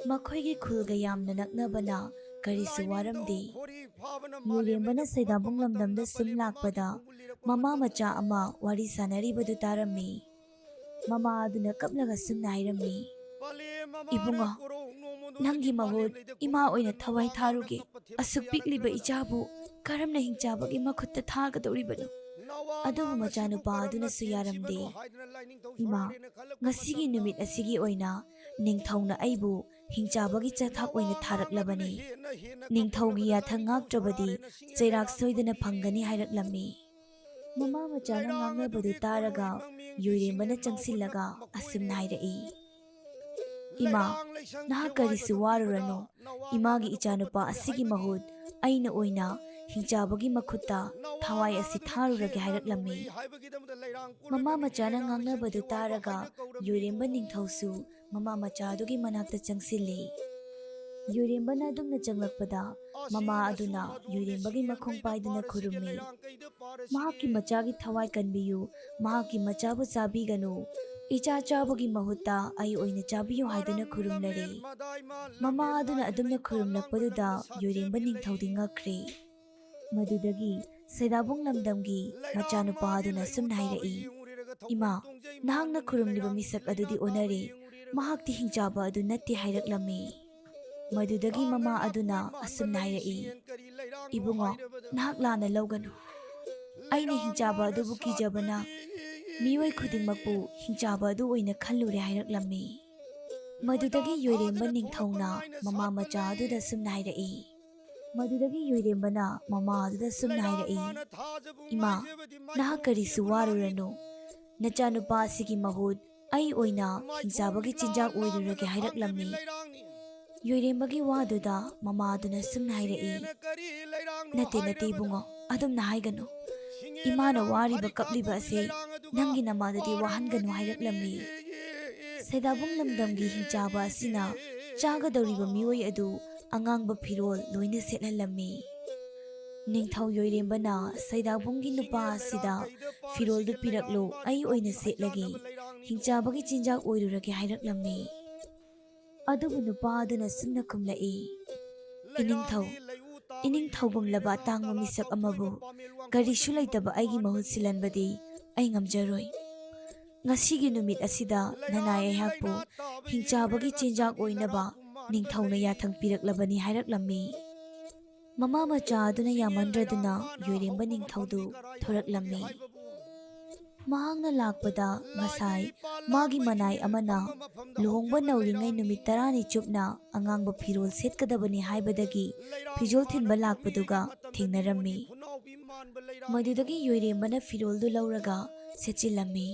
ꯃꯈꯣꯏꯒꯤ ꯈꯨꯜꯒ ꯌꯥꯝꯅ ꯅꯛꯅꯕꯅ ꯀꯔꯤꯁꯨ ꯋꯥꯔꯝꯗꯦ꯫ ꯌꯣꯏꯔꯦꯝꯕꯅ ꯁꯩꯗꯥꯕꯨꯡ ꯂꯝꯗꯝꯗ ꯁꯨꯝ ꯂꯥꯛꯄꯗ ꯃꯃꯥ ꯃꯆꯥ ꯑꯃ ꯋꯥꯔꯤ ꯁꯥꯟꯅꯔꯤꯕꯗꯨ ꯇꯥꯔꯝꯃꯤ꯫ ꯃꯃꯥ ꯑꯗꯨꯅ ꯀꯞꯂꯒ ꯁꯨꯝꯅ ꯍꯥꯏꯔꯝꯃꯤ, ꯏꯕꯨꯡꯉꯣ, ꯅꯪꯒꯤ ꯃꯍꯨꯠ ꯏꯃꯥ ꯑꯣꯏꯅ ꯊꯋꯥꯏ ꯊꯥꯔꯨꯒꯦ꯫ ꯑꯁꯨꯛ ꯄꯤꯛꯂꯤꯕ ꯏꯆꯥꯕꯨ ꯀꯔꯝꯅ ꯍꯤꯡꯆꯥꯕꯒꯤ ꯃꯈꯨꯠꯇ ꯊꯥꯒꯗꯧꯔꯤꯕꯅꯣ? ꯑꯗꯨꯕꯨ ꯃꯆꯥꯅꯨꯄꯥ ꯑꯗꯨꯅꯁꯨ ꯌꯥꯔꯝꯗꯦ꯫ ꯏꯃꯥ, ꯉꯁꯤꯒꯤ ꯅꯨꯃꯤꯠ ꯑꯁꯤꯒꯤ ꯑꯣꯏꯅ ꯅꯤꯡꯊꯧꯅ ꯑꯩꯕꯨ ꯍꯤꯡꯆꯥꯕꯒꯤ ꯆꯥꯊꯥꯛ ꯑꯣꯏꯅ ꯊꯥꯔꯛꯂꯕꯅꯤ꯫ ꯅꯤꯡꯊꯧꯒꯤ ꯌꯥꯊꯪ ꯉꯥꯛꯇ꯭ꯔꯕꯗꯤ ꯆꯩꯔꯥꯛ ꯁꯣꯏꯗꯅ ꯐꯪꯒꯅꯤ ꯍꯥꯏꯔꯛꯂꯝꯃꯤ꯫ ꯃꯃꯥ ꯃꯆꯥꯅ ꯉꯥꯡꯅꯕꯗꯨ ꯇꯥꯔꯒ ꯌꯣꯏꯔꯦꯝꯕꯅ ꯆꯪꯁꯤꯜꯂꯒ ꯑꯁꯨꯝꯅ ꯍꯥꯏꯔꯛꯏ, ꯏꯃꯥ, ꯅꯍꯥꯛ ꯀꯔꯤꯁꯨ ꯋꯥꯔꯨꯔꯅꯨ꯫ ꯏꯃꯥꯒꯤ ꯏꯆꯥꯅꯨꯄꯥ ꯑꯁꯤꯒꯤ ꯃꯍꯨꯠ ꯑꯩꯅ ꯑꯣꯏꯅ ꯍꯤꯡꯆꯥꯕꯒꯤ ꯃꯈꯨꯠꯇ ꯊꯋꯥꯏ ꯑꯁꯤ ꯊꯥꯔꯨꯔꯒꯦ ꯍꯥꯏꯔꯛꯂꯝꯃꯤ꯫ ꯃꯃꯥ ꯃꯆꯥꯅ ꯉꯥꯡꯅꯕꯗꯨ ꯇꯥꯔꯒ ꯌꯣꯏꯔꯦꯝꯕ ꯅꯤꯡꯊꯧꯁꯨ ꯃꯃꯥ ꯃꯆꯥꯗꯨꯒꯤ ꯃꯅꯥꯛꯇ ꯆꯪꯁꯤꯜꯂꯤ꯫ ꯌꯣꯏꯔꯦꯝꯕꯅ ꯑꯗꯨꯝꯅ ꯆꯪꯂꯛꯄꯗ ꯃꯃꯥ ꯑꯗꯨꯅ ꯌꯣꯏꯔꯦꯝꯕꯒꯤ ꯃꯈꯣꯡ ꯄꯥꯏꯗꯨꯅ ꯈꯨꯔꯨꯝꯃꯤ꯫ ꯃꯍꯥꯛꯀꯤ ꯃꯆꯥꯒꯤ ꯊꯋꯥꯏ ꯀꯟꯕꯤꯌꯨ, ꯃꯍꯥꯛꯀꯤ ꯃꯆꯥꯕꯨ ꯆꯥꯕꯤꯒꯅꯨ, ꯏꯆꯥ ꯆꯥꯕꯒꯤ ꯃꯍꯨꯠꯇ ꯑꯩ ꯑꯣꯏꯅ ꯆꯥꯕꯤꯌꯨ ꯍꯥꯏꯗꯨꯅ ꯈꯨꯔꯨꯝꯂꯔꯦ꯫ ꯃꯃꯥ ꯑꯗꯨꯅ ꯑꯗꯨꯝꯅ ꯈꯨꯔꯨꯝꯂꯛꯄꯗꯨꯗ ꯌꯣꯏꯔꯦꯝꯕ ꯅꯤꯡꯊꯧꯗꯤ ꯉꯛꯈ꯭ꯔꯦ꯫ ꯃꯗꯨꯗꯒꯤ ꯁꯩꯗꯥꯕꯨꯡ ꯂꯝꯗꯝꯒꯤ ꯃꯆꯥꯅꯨꯄꯥ ꯑꯗꯨꯅ ꯁꯨꯝꯅ ꯍꯥꯏꯔꯛꯏ, ꯏꯃꯥ, ꯅꯍꯥꯛꯅ ꯈꯨꯔꯨꯝꯂꯤꯕ ꯃꯤꯁꯛ ꯑꯗꯨꯗꯤ ꯑꯣꯟꯅꯔꯦ, ꯃꯍꯥꯛꯇꯤ ꯍꯤꯡꯆꯥꯕ ꯑꯗꯨ ꯅꯠꯇꯦ ꯍꯥꯏꯔꯛꯂꯝꯃꯤ꯫ ꯃꯗꯨꯗꯒꯤ ꯃꯃꯥ ꯑꯗꯨꯅ ꯑꯁꯨꯝꯅ ꯍꯥꯏꯔꯛꯏ, ꯏꯕꯨꯡꯉꯣ, ꯅꯍꯥꯛ ꯂꯥꯟꯅ ꯂꯧꯒꯅꯨ꯫ ꯑꯩꯅ ꯍꯤꯡꯆꯥꯕ ꯑꯗꯨꯕꯨ ꯀꯤꯖꯕꯅ ꯃꯤꯑꯣꯏ ꯈꯨꯗꯤꯡꯃꯛꯄꯨ ꯍꯤꯡꯆꯥꯕ ꯑꯗꯨ ꯑꯣꯏꯅ ꯈꯜꯂꯨꯔꯦ ꯍꯥꯏꯔꯛꯂꯝꯃꯤ꯫ ꯃꯗꯨꯗꯒꯤ ꯌꯣꯏꯔꯦꯝꯕ ꯅꯤꯡꯊꯧꯅ ꯃꯃꯥ ꯃꯆꯥ ꯑꯗꯨꯗ ꯁꯨꯝꯅ ꯍꯥꯏꯔꯛꯏ, ꯏꯃꯥ, ꯅꯍꯥꯛ ꯀꯔꯤꯁꯨ ꯋꯥꯔꯨꯔꯅꯨ꯫ ꯅꯆꯥꯅꯨꯄꯥ ꯑꯁꯤꯒꯤ ꯃꯍꯨꯠ ꯑꯩ ꯑꯣꯏꯅ ꯍꯤꯡꯆꯥꯕꯒꯤ ꯆꯤꯟꯖꯥꯛ ꯑꯣꯏꯔꯨꯔꯒꯦ ꯍꯥꯏꯔꯛꯂꯝꯃꯤ꯫ ꯌꯣꯏꯔꯦꯝꯕꯒꯤ ꯋꯥꯗꯨꯗ ꯃꯃꯥ ꯑꯗꯨꯅ ꯁꯨꯝꯅ ꯍꯥꯏꯔꯛꯏ, ꯅꯠꯇꯦ ꯅꯠꯇꯦ ꯏꯕꯨꯡꯉꯣ, ꯑꯗꯨꯝꯅ ꯍꯥꯏꯒꯅꯨ꯫ ꯏꯃꯥꯅ ꯋꯥꯔꯤꯕ ꯀꯞꯂꯤꯕ ꯑꯁꯤ ꯅꯪꯒꯤ ꯅꯃꯥꯗꯗꯤ ꯋꯥꯍꯟꯒꯅꯨ ꯍꯥꯏꯔꯛꯂꯝꯃꯤ꯫ ꯁꯩꯗꯥꯕꯨꯡ ꯂꯝꯗꯝꯒꯤ ꯍꯤꯡꯆꯥꯕ ꯑꯁꯤꯅ ꯆꯥꯒꯗꯧꯔꯤꯕ ꯃꯤꯑꯣꯏ ꯑꯗꯨ ꯑꯉꯥꯡꯕ ꯐꯤꯔꯣꯜ ꯂꯣꯏꯅ ꯁꯦꯠꯍꯜꯂꯝꯃꯤ꯫ ꯅꯤꯡꯊꯧ ꯌꯣꯏꯔꯦꯝꯕꯅ ꯁꯩꯗꯥꯕꯨꯡꯒꯤ ꯅꯨꯄꯥ ꯑꯁꯤꯗ ꯐꯤꯔꯣꯜꯗꯨ ꯄꯤꯔꯛꯂꯨ, ꯑꯩ ꯑꯣꯏꯅ ꯁꯦꯠꯂꯒꯦ, ꯍꯤꯡꯆꯥꯕꯒꯤ ꯆꯤꯟꯖꯥꯛ ꯑꯣꯏꯔꯨꯔꯒꯦ ꯍꯥꯏꯔꯛꯂꯝꯃꯤ꯫ ꯑꯗꯨꯕꯨ ꯅꯨꯄꯥ ꯑꯗꯨꯅ ꯁꯨꯝꯅ ꯈꯨꯝꯂꯛꯏ, ꯏꯅꯤꯡꯊꯧ, ꯏꯅꯤꯡꯊꯧꯒꯨꯝꯂꯕ ꯑꯇꯥꯡꯕ ꯃꯤꯁꯛ ꯑꯃꯕꯨ ꯀꯔꯤꯁꯨ ꯂꯩꯇꯕ ꯑꯩꯒꯤ ꯃꯍꯨꯠ ꯁꯤꯜꯍꯟꯕꯗꯤ ꯑꯩ ꯉꯝꯖꯔꯣꯏ꯫ ꯉꯁꯤꯒꯤ ꯅꯨꯃꯤꯠ ꯑꯁꯤꯗ ꯅꯅꯥꯏ ꯑꯩꯍꯥꯛꯄꯨ ꯍꯤꯡꯆꯥꯕꯒꯤ ꯆꯤꯟꯖꯥꯛ ꯑꯣꯏꯅꯕ ꯅꯤꯡꯊꯧꯅ ꯌꯥꯊꯪ ꯄꯤꯔꯛꯂꯕꯅꯤ ꯍꯥꯏꯔꯛꯂꯝꯃꯤ꯫ ꯃꯃꯥ ꯃꯆꯥ ꯑꯗꯨꯅ ꯌꯥꯃꯟꯗ꯭ꯔꯗꯨꯅ ꯌꯣꯏꯔꯦꯝꯕ ꯅꯤꯡꯊꯧꯗꯨ ꯊꯣꯔꯛꯂꯝꯃꯤ꯫ ꯃꯍꯥꯛꯅ ꯂꯥꯛꯄꯗ ꯉꯁꯥꯏ ꯃꯥꯒꯤ ꯃꯅꯥꯏ ꯑꯃꯅ ꯂꯨꯍꯣꯡꯕ ꯅꯧꯔꯤꯉꯩ ꯅꯨꯃꯤꯠ 10ꯅꯤ ꯆꯨꯞꯅ ꯑꯉꯥꯡꯕ ꯐꯤꯔꯣꯜ ꯁꯦꯠꯀꯗꯕꯅꯤ ꯍꯥꯏꯕꯗꯒꯤ ꯐꯤꯖꯣꯜ ꯊꯤꯟꯕ ꯂꯥꯛꯄꯗꯨꯒ ꯊꯦꯡꯅꯔꯝꯃꯤ꯫ ꯃꯗꯨꯗꯒꯤ ꯌꯣꯏꯔꯦꯝꯕꯅ ꯐꯤꯔꯣꯜꯗꯨ ꯂꯧꯔꯒ ꯁꯦꯠꯆꯤꯜꯂꯝꯃꯤ꯫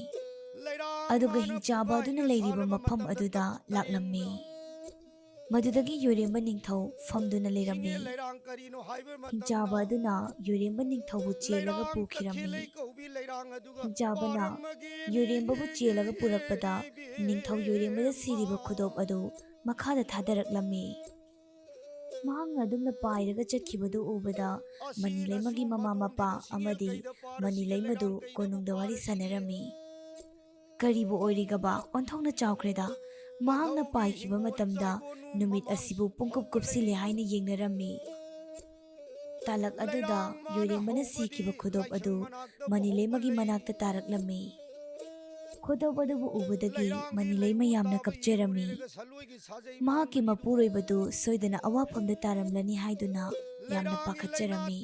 ꯑꯗꯨꯒ ꯍꯤꯡꯆꯥꯕ ꯑꯗꯨꯅ ꯂꯩꯔꯤꯕ ꯃꯐꯝ ꯑꯗꯨꯗ ꯂꯥꯛꯂꯝꯃꯤ꯫ ꯃꯗꯨꯗꯒꯤ ꯌꯣꯏꯔꯦꯝꯕ ꯅꯤꯡꯊꯧ ꯐꯝꯗꯨꯅ ꯂꯩꯔꯝꯃꯤ꯫ ꯍꯤꯡꯆꯥꯕ ꯑꯗꯨꯅ ꯌꯣꯏꯔꯦꯝꯕ ꯅꯤꯡꯊꯧꯕꯨ ꯆꯦꯜꯂꯒ ꯄꯨꯈꯤꯔꯝꯃꯤ꯫ ꯍꯤꯡꯆꯥꯕꯅ ꯌꯣꯏꯔꯦꯝꯕꯕꯨ ꯆꯦꯜꯂꯒ ꯄꯨꯔꯛꯄꯗ ꯅꯤꯡꯊꯧ ꯌꯣꯏꯔꯦꯝꯕꯗ ꯁꯤꯔꯤꯕ ꯈꯨꯗꯣꯞ ꯑꯗꯨ ꯃꯈꯥꯗ ꯊꯥꯗꯔꯛꯂꯝꯃꯤ꯫ ꯃꯍꯥꯛꯅ ꯑꯗꯨꯝꯅ ꯄꯥꯏꯔꯒ ꯆꯠꯈꯤꯕꯗꯨ ꯎꯕꯗ ꯃꯅꯤꯂꯩꯃꯒꯤ ꯃꯃꯥ ꯃꯄꯥ ꯑꯃꯗꯤ ꯃꯅꯤꯂꯩꯃꯗꯨ ꯀꯣꯅꯨꯡꯗ ꯋꯥꯔꯤ ꯁꯥꯟꯅꯔꯝꯃꯤ꯫ ꯀꯔꯤꯕꯨ ꯑꯣꯏꯔꯤꯒꯕ ꯑꯣꯟꯊꯣꯛꯅ ꯆꯥꯎꯈ꯭ꯔꯦꯗ, ꯃꯍꯥꯛꯅ ꯄꯥꯏꯈꯤꯕ ꯃꯇꯝꯗ ꯅꯨꯃꯤꯠ ꯑꯁꯤꯕꯨ ꯄꯨꯡꯀꯨꯞ ꯀꯨꯞꯁꯤꯜꯂꯦ ꯍꯥꯏꯅ ꯌꯦꯡꯅꯔꯝꯃꯤ꯫ ꯇꯥꯂꯛ ꯑꯗꯨꯗ ꯌꯣꯏꯔꯦꯝꯕꯅ ꯁꯤꯈꯤꯕ ꯈꯨꯗꯣꯞ ꯑꯗꯨ ꯃꯅꯤꯂꯩꯃꯒꯤ ꯃꯅꯥꯛꯇ ꯇꯥꯔꯛꯂꯝꯃꯤ꯫ ꯈꯨꯗꯣꯞ ꯑꯗꯨꯕꯨ ꯎꯕꯗꯒꯤ ꯃꯅꯤꯂꯩꯃ ꯌꯥꯝꯅ ꯀꯞꯆꯔꯝꯃꯤ꯫ ꯃꯍꯥꯛꯀꯤ ꯃꯄꯨꯔꯣꯏꯕꯗꯨ ꯁꯣꯏꯗꯅ ꯑꯋꯥꯐꯝꯗ ꯇꯥꯔꯝꯂꯅꯤ ꯍꯥꯏꯗꯨꯅ ꯌꯥꯝꯅ ꯄꯥꯈꯠꯆꯔꯝꯃꯤ꯫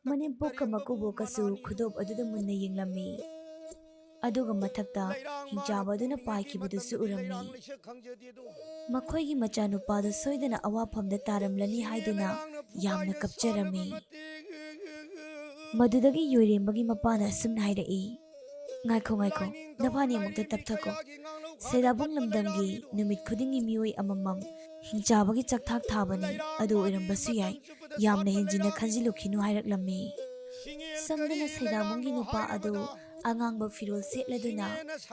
ꯃꯅꯦꯝꯄꯣꯛꯀ ꯃꯀꯨꯕꯣꯛꯀꯁꯨ ꯈꯨꯗꯣꯞ ꯑꯗꯨꯗ ꯃꯨꯟꯅ ꯌꯦꯡꯂꯝꯃꯤ꯫ ꯑꯗꯨꯒ ꯃꯊꯛꯇ ꯍꯤꯡꯆꯥꯕ ꯑꯗꯨꯅ ꯄꯥꯏꯈꯤꯕꯗꯨꯁꯨ ꯎꯔꯝꯃꯤ꯫ ꯃꯈꯣꯏꯒꯤ ꯃꯆꯥꯅꯨꯄꯥꯗꯨ ꯁꯣꯏꯗꯅ ꯑꯋꯥꯐꯝꯗ ꯇꯥꯔꯝꯂꯅꯤ ꯍꯥꯏꯗꯨꯅ ꯌꯥꯝꯅ ꯀꯞꯆꯔꯝꯃꯤ꯫ ꯃꯗꯨꯗꯒꯤ ꯌꯣꯏꯔꯦꯝꯕꯒꯤ ꯃꯄꯥꯅ ꯑꯁꯨꯝꯅ ꯍꯥꯏꯔꯛꯏ, ꯉꯥꯏꯈꯣ ꯉꯥꯏꯈꯣ, ꯅꯕꯥꯅꯤ ꯑꯃꯨꯛꯇ ꯇꯞꯊꯈꯣ꯫ ꯁꯩꯗꯥꯕꯨꯡ ꯂꯝꯗꯝꯒꯤ ꯅꯨꯃꯤꯠ ꯈꯨꯗꯤꯡꯒꯤ ꯃꯤꯑꯣꯏ ꯑꯃꯃꯝ ꯍꯤꯡꯆꯥꯕꯒꯤ ꯆꯥꯛꯊꯥꯛ ꯊꯥꯕꯅꯤ, ꯑꯗꯨ ꯑꯣꯏꯔꯝꯕꯁꯨ ꯌꯥꯏ, ꯌꯥꯝꯅ ꯍꯦꯟꯖꯤꯟꯅ ꯈꯟꯖꯤꯜꯂꯨꯈꯤꯅꯨ ꯍꯥꯏꯔꯛꯂꯝꯃꯤ꯫ ꯁꯣꯝꯗꯅ ꯁꯩꯗꯥꯕꯨꯡꯒꯤ ꯅꯨꯄꯥ ꯑꯗꯨ ꯑꯉꯥꯡꯕ ꯐꯤꯔꯣꯜ ꯁꯦꯠꯂꯗꯨꯅ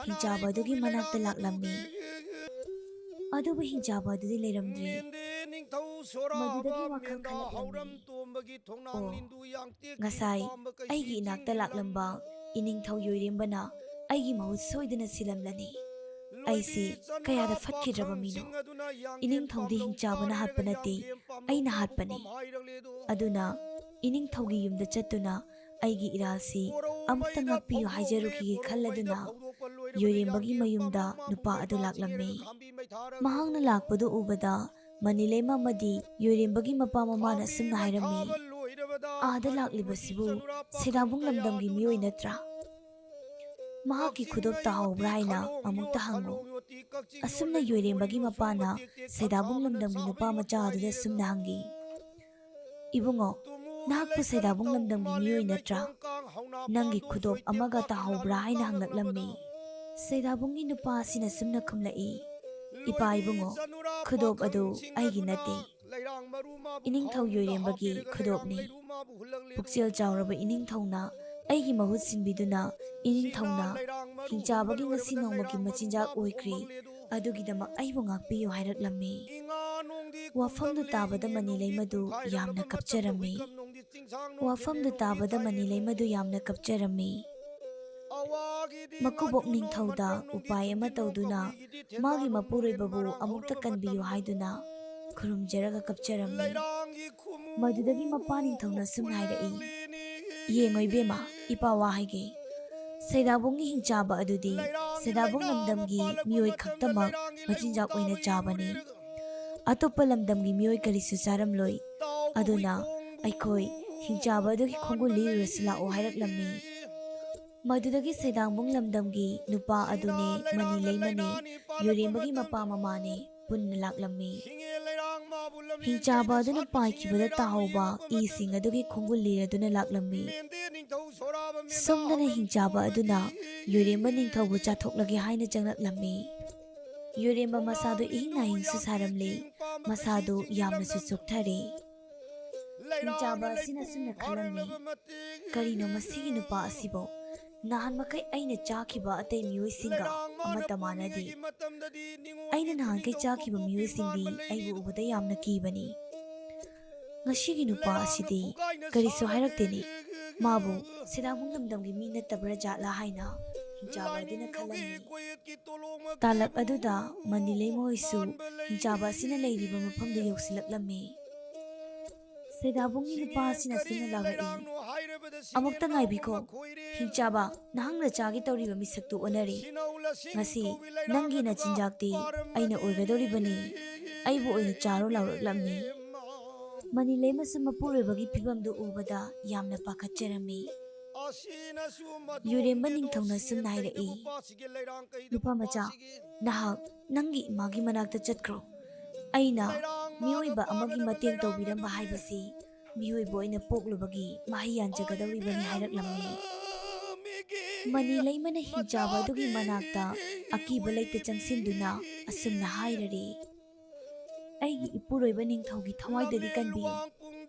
ꯍꯤꯡꯆꯥꯕ ꯑꯗꯨꯒꯤ ꯃꯅꯥꯛꯇ ꯂꯥꯛꯂꯝꯃꯤ꯫ ꯑꯗꯨꯕꯨ ꯍꯤꯡꯆꯥꯕ ꯑꯗꯨꯗꯤ ꯂꯩꯔꯝꯗ꯭ꯔꯤ꯫ ꯃꯗꯨꯗꯒꯤ ꯋꯥꯈꯜ ꯈꯜꯂꯛꯂꯝꯃꯤ, ꯑꯣ, ꯉꯁꯥꯏ ꯑꯩꯒꯤ ꯏꯅꯥꯛꯇ ꯂꯥꯛꯂꯝꯕ ꯏꯅꯤꯡꯊꯧ ꯌꯣꯏꯔꯦꯝꯕꯅ ꯑꯩꯒꯤ ꯃꯍꯨꯠ ꯁꯣꯏꯗꯅ ꯁꯤꯜꯂꯝꯂꯅꯤ꯫ ꯑꯩꯁꯤ ꯀꯌꯥꯗ ꯐꯠꯈꯤꯗ꯭ꯔꯕ ꯃꯤꯅꯣ! ꯏꯅꯤꯡꯊꯧꯗꯤ ꯍꯤꯡꯆꯥꯕꯅ ꯍꯥꯠꯄ ꯅꯠꯇꯦ, ꯑꯩꯅ ꯍꯥꯠꯄꯅꯤ꯫ ꯑꯗꯨꯅ ꯏꯅꯤꯡꯊꯧꯒꯤ ꯌꯨꯝꯗ ꯆꯠꯇꯨꯅ ꯑꯩꯒꯤ ꯏꯔꯥꯜꯁꯤ ꯑꯃꯨꯛꯇ ꯉꯥꯛꯄꯤꯌꯨ ꯍꯥꯏꯖꯔꯨꯈꯤꯒꯦ ꯈꯜꯂꯗꯨꯅ ꯌꯣꯏꯔꯦꯝꯕꯒꯤ ꯃꯌꯨꯝꯗ ꯅꯨꯄꯥ ꯑꯗꯨ ꯂꯥꯛꯂꯝꯃꯤ꯫ ꯃꯍꯥꯛꯅ ꯂꯥꯛꯄꯗꯨ ꯎꯕꯗ ꯃꯅꯤꯂꯩꯃ ꯑꯃꯗꯤ ꯌꯣꯏꯔꯦꯝꯕꯒꯤ ꯃꯄꯥ ꯃꯃꯥꯅ ꯑꯁꯨꯝꯅ ꯍꯥꯏꯔꯝꯃꯤ, ꯑꯥꯗ ꯂꯥꯛꯂꯤꯕꯁꯤꯕꯨ ꯁꯩꯗꯥꯕꯨꯡ ꯂꯝꯗꯝꯒꯤ ꯃꯤꯑꯣꯏ ꯅꯠꯇ꯭ꯔꯥ? ꯃꯍꯥꯛꯀꯤ ꯈꯨꯗꯣꯞ ꯇꯥꯍꯧꯕ꯭ꯔꯥ ꯍꯥꯏꯅ ꯑꯃꯨꯛꯇ ꯍꯪꯉꯨ꯫ ꯑꯁꯨꯝꯅ ꯌꯣꯏꯔꯦꯝꯕꯒꯤ ꯃꯄꯥꯅ ꯁꯩꯗꯥꯕꯨꯡ ꯂꯝꯗꯝꯒꯤ ꯅꯨꯄꯥ ꯃꯆꯥ ꯑꯗꯨꯗ ꯑꯁꯨꯝꯅ ꯍꯪꯈꯤ, ꯏꯕꯨꯡꯉꯣ, ꯅꯍꯥꯛꯄꯨ ꯁꯩꯗꯥꯕꯨꯡ ꯂꯝꯗꯝꯒꯤ ꯃꯤꯑꯣꯏ ꯅꯠꯇ꯭ꯔꯥ? ꯅꯪꯒꯤ ꯈꯨꯗꯣꯞ ꯑꯃꯒ ꯇꯥꯍꯧꯕ꯭ꯔꯥ ꯍꯥꯏꯅ ꯍꯪꯂꯛꯂꯝꯃꯤ꯫ ꯁꯩꯗꯥꯕꯨꯡꯒꯤ ꯅꯨꯄꯥ ꯑꯁꯤꯅ ꯁꯨꯝꯅ ꯈꯨꯝꯂꯛꯏ, ꯏꯄꯥ ꯏꯕꯨꯡꯉꯣ, ꯈꯨꯗꯣꯞ ꯑꯗꯨ ꯑꯩꯒꯤ ꯅꯠꯇꯦ, ꯏꯅꯤꯡꯊꯧ ꯌꯣꯏꯔꯦꯝꯕꯒꯤ ꯈꯨꯗꯣꯞꯅꯤ꯫ ꯄꯨꯛꯆꯦꯜ ꯆꯥꯎꯔꯕ ꯏꯅꯤꯡꯊꯧꯅ ꯑꯩꯒꯤ ꯃꯍꯨꯠ ꯁꯤꯟꯕꯤꯗꯨꯅ ꯏꯅꯤꯡꯊꯧꯅ ꯍꯤꯡꯆꯥꯕꯒꯤ ꯉꯁꯤ ꯅꯣꯡꯃꯒꯤ ꯃꯆꯤꯟꯖꯥꯛ ꯑꯣꯏꯈ꯭ꯔꯤ, ꯑꯗꯨꯒꯤꯗꯃꯛ ꯑꯩꯕꯨ ꯉꯥꯛꯄꯤꯌꯨ ꯍꯥꯏꯔꯛꯂꯝꯃꯤ꯫ ꯋꯥꯐꯝꯗꯨ ꯇꯥꯕꯗ ꯃꯅꯤꯂꯩꯃꯗꯨ ꯌꯥꯝꯅ ꯀꯞꯆꯔꯝꯃꯤ꯫ ꯋꯥꯐꯝꯗꯨ ꯇꯥꯕꯗ ꯃꯅꯤꯂꯩꯃꯗꯨ ꯌꯥꯝꯅ ꯀꯞꯆꯔꯝꯃꯤ꯫ ꯃꯀꯨꯕꯣꯛ ꯅꯤꯡꯊꯧꯗ ꯎꯄꯥꯏ ꯑꯃ ꯇꯧꯗꯨꯅ ꯃꯥꯒꯤ ꯃꯄꯨꯔꯣꯏꯕꯕꯨ ꯑꯃꯨꯛꯇ ꯀꯟꯕꯤꯌꯨ ꯍꯥꯏꯗꯨꯅ ꯈꯨꯔꯨꯝꯖꯔꯒ ꯀꯞꯆꯔꯝꯃꯤ꯫ ꯃꯗꯨꯗꯒꯤ ꯃꯄꯥ ꯅꯤꯡꯊꯧꯅ ꯑꯁꯨꯝꯅ ꯍꯥꯏꯔꯛꯏ, ꯌꯦꯡꯉꯣ ꯏꯕꯦꯝꯃ, ꯏꯄꯥ ꯋꯥ ꯍꯥꯏꯒꯦ, ꯁꯩꯗꯥꯕꯨꯡꯒꯤ ꯍꯤꯡꯆꯥꯕ ꯑꯗꯨꯗꯤ ꯁꯩꯗꯥꯕꯨꯡ ꯂꯝꯗꯝꯒꯤ ꯃꯤꯑꯣꯏ ꯈꯛꯇꯃꯛ ꯃꯆꯤꯟꯖꯥꯛ ꯑꯣꯏꯅ ꯆꯥꯕꯅꯤ, ꯑꯇꯣꯞꯄ ꯂꯝꯗꯝꯒꯤ ꯃꯤꯑꯣꯏ ꯀꯔꯤꯁꯨ ꯆꯥꯔꯝꯂꯣꯏ꯫ ꯑꯗꯨꯅ ꯑꯩꯈꯣꯏ ꯍꯤꯡꯆꯥꯕ ꯑꯗꯨꯒꯤ ꯈꯣꯡꯒꯨꯜ ꯂꯤꯔꯨꯔꯁꯤ ꯂꯥꯛꯑꯣ ꯍꯥꯏꯔꯛꯂꯝꯃꯤ꯫ ꯃꯗꯨꯗꯒꯤ ꯁꯩꯗꯥꯕꯨꯡ ꯂꯝꯗꯝꯒꯤ ꯅꯨꯄꯥ ꯑꯗꯨꯅꯦ ꯃꯅꯤꯂꯩꯃꯅꯦ ꯌꯣꯏꯔꯦꯝꯕꯒꯤ ꯃꯄꯥ ꯃꯃꯥꯅꯦ ꯄꯨꯟꯅ ꯂꯥꯛꯂꯝꯃꯤ꯫ ꯍꯤꯡꯆꯥꯕ ꯑꯗꯨꯅ ꯄꯥꯏꯈꯤꯕꯗ ꯇꯥꯍꯧꯕ ꯏꯁꯤꯡ ꯑꯗꯨꯒꯤ ꯈꯣꯡꯒꯨꯜ ꯂꯤꯔꯗꯨꯅ ꯂꯥꯛꯂꯝꯃꯤ꯫ ꯁꯣꯝꯗꯅ ꯍꯤꯡꯆꯥꯕ ꯑꯗꯨꯅ ꯌꯣꯏꯔꯦꯝꯕ ꯅꯤꯡꯊꯧꯕꯨ ꯆꯥꯊꯣꯛꯂꯒꯦ ꯍꯥꯏꯅ ꯆꯪꯂꯛꯂꯝꯃꯤ꯫ ꯌꯣꯏꯔꯦꯝꯕ ꯃꯁꯥꯗꯨ ꯏꯍꯤꯡ ꯅꯥꯍꯤꯡꯁꯨ ꯁꯥꯔꯝꯂꯤ, ꯃꯁꯥꯗꯨ ꯌꯥꯝꯅꯁꯨ ꯆꯣꯛꯊꯔꯦ꯫ ꯍꯤꯡꯆꯥꯕ ꯑꯁꯤꯅ ꯑꯁꯨꯝꯅ ꯈꯜꯂꯝꯃꯤ, ꯀꯔꯤꯅꯣ ꯃꯁꯤꯒꯤ ꯅꯨꯄꯥ ꯑꯁꯤꯕꯣ, ꯅꯍꯥꯟ ꯃꯈꯩ ꯑꯩꯅ ꯆꯥꯈꯤꯕ ꯑꯇꯩ ꯃꯤꯑꯣꯏꯁꯤꯡꯒ ꯑꯃꯠꯇ ꯃꯥꯟꯅꯗꯦ꯫ ꯑꯩꯅ ꯅꯍꯥꯟꯈꯩ ꯆꯥꯈꯤꯕ ꯃꯤꯑꯣꯏꯁꯤꯡꯗꯤ ꯑꯩꯕꯨ ꯎꯕꯗ ꯌꯥꯝꯅ ꯀꯤꯕꯅꯤ, ꯉꯁꯤꯒꯤ ꯅꯨꯄꯥ ꯑꯁꯤꯗꯤ ꯀꯔꯤꯁꯨ ꯍꯥꯏꯔꯛꯇꯦꯅꯦ, ꯃꯥꯕꯨ ꯁꯩꯗꯥꯕꯨꯡ ꯂꯝꯗꯝꯒꯤ ꯃꯤ ꯅꯠꯇꯕ꯭ꯔꯥ ꯖꯥꯠꯂꯥ ꯍꯥꯏꯅ ꯍꯤꯡꯆꯥꯕ ꯑꯗꯨꯅ ꯈꯜꯂꯝꯃꯤ꯫ ꯇꯥꯂꯛ ꯑꯗꯨꯗ ꯃꯅꯤꯂꯩꯃ ꯍꯣꯏꯁꯨ ꯍꯤꯡꯆꯥꯕ ꯑꯁꯤꯅ ꯂꯩꯔꯤꯕ ꯃꯐꯝꯗꯨ ꯌꯧꯁꯤꯜꯂꯛꯂꯝꯃꯤ꯫ ꯁꯩꯗꯥꯕꯨꯡꯒꯤ ꯅꯨꯄꯥ ꯑꯁꯤꯅ ꯑꯁꯨꯝꯅ ꯂꯥꯎꯔꯛꯏ, ꯑꯃꯨꯛꯇ ꯉꯥꯏꯕꯤꯈꯣ, ꯍꯤꯡꯆꯥꯕ, ꯅꯍꯥꯛꯅ ꯆꯥꯒꯦ ꯇꯧꯔꯤꯕ ꯃꯤꯁꯛꯇꯨ ꯑꯣꯟꯅꯔꯦ꯫ ꯉꯁꯤ ꯅꯪꯒꯤ ꯅꯆꯤꯟꯖꯥꯛꯇꯤ ꯑꯩꯅ ꯑꯣꯏꯒꯗꯧꯔꯤꯕꯅꯤ, ꯑꯩꯕꯨ ꯑꯣꯏꯅ ꯆꯥꯔꯣ ꯂꯥꯎꯔꯛꯂꯝꯃꯤ꯫ ꯃꯅꯤꯂꯩꯃꯁꯨ ꯃꯄꯨꯔꯣꯏꯕꯒꯤ ꯐꯤꯕꯝꯗꯨ ꯎꯕꯗ ꯌꯥꯝꯅ ꯄꯥꯈꯠꯆꯔꯝꯃꯤ꯫ ꯌꯣꯏꯔꯦꯝꯕ ꯅꯤꯡꯊꯧꯅ ꯑꯁꯨꯝꯅ ꯍꯥꯏꯔꯛꯏ, ꯅꯨꯄꯥ ꯃꯆꯥ, ꯅꯍꯥꯛ ꯅꯪꯒꯤ ꯏꯃꯥꯒꯤ ꯃꯅꯥꯛꯇ ꯆꯠꯈ꯭ꯔꯣ꯫ ꯑꯩꯅ ꯃꯤꯑꯣꯏꯕ ꯑꯃꯒꯤ ꯃꯇꯦꯡ ꯇꯧꯕꯤꯔꯝꯕ ꯍꯥꯏꯕꯁꯤ ꯃꯤꯑꯣꯏꯕ ꯑꯣꯏꯅ ꯄꯣꯛꯂꯨꯕꯒꯤ ꯃꯍꯩ ꯌꯥꯟꯖꯒꯗꯧꯔꯤꯕꯅꯤ ꯍꯥꯏꯔꯛꯂꯝꯃꯤ꯫ ꯃꯅꯤ ꯂꯩꯃꯅ ꯍꯤꯡꯆꯥꯕ ꯑꯗꯨꯒꯤ ꯃꯅꯥꯛꯇ ꯑꯀꯤꯕ ꯂꯩꯇ ꯆꯪꯁꯤꯟꯗꯨꯅ ꯑꯁꯨꯝꯅ ꯍꯥꯏꯔꯔꯤ꯫ ꯑꯩꯒꯤ ꯏꯄꯨꯔꯣꯏꯕ ꯅꯤꯡꯊꯧꯒꯤ ꯊꯋꯥꯏꯗꯗꯤ ꯀꯟꯕꯤꯌꯨ꯫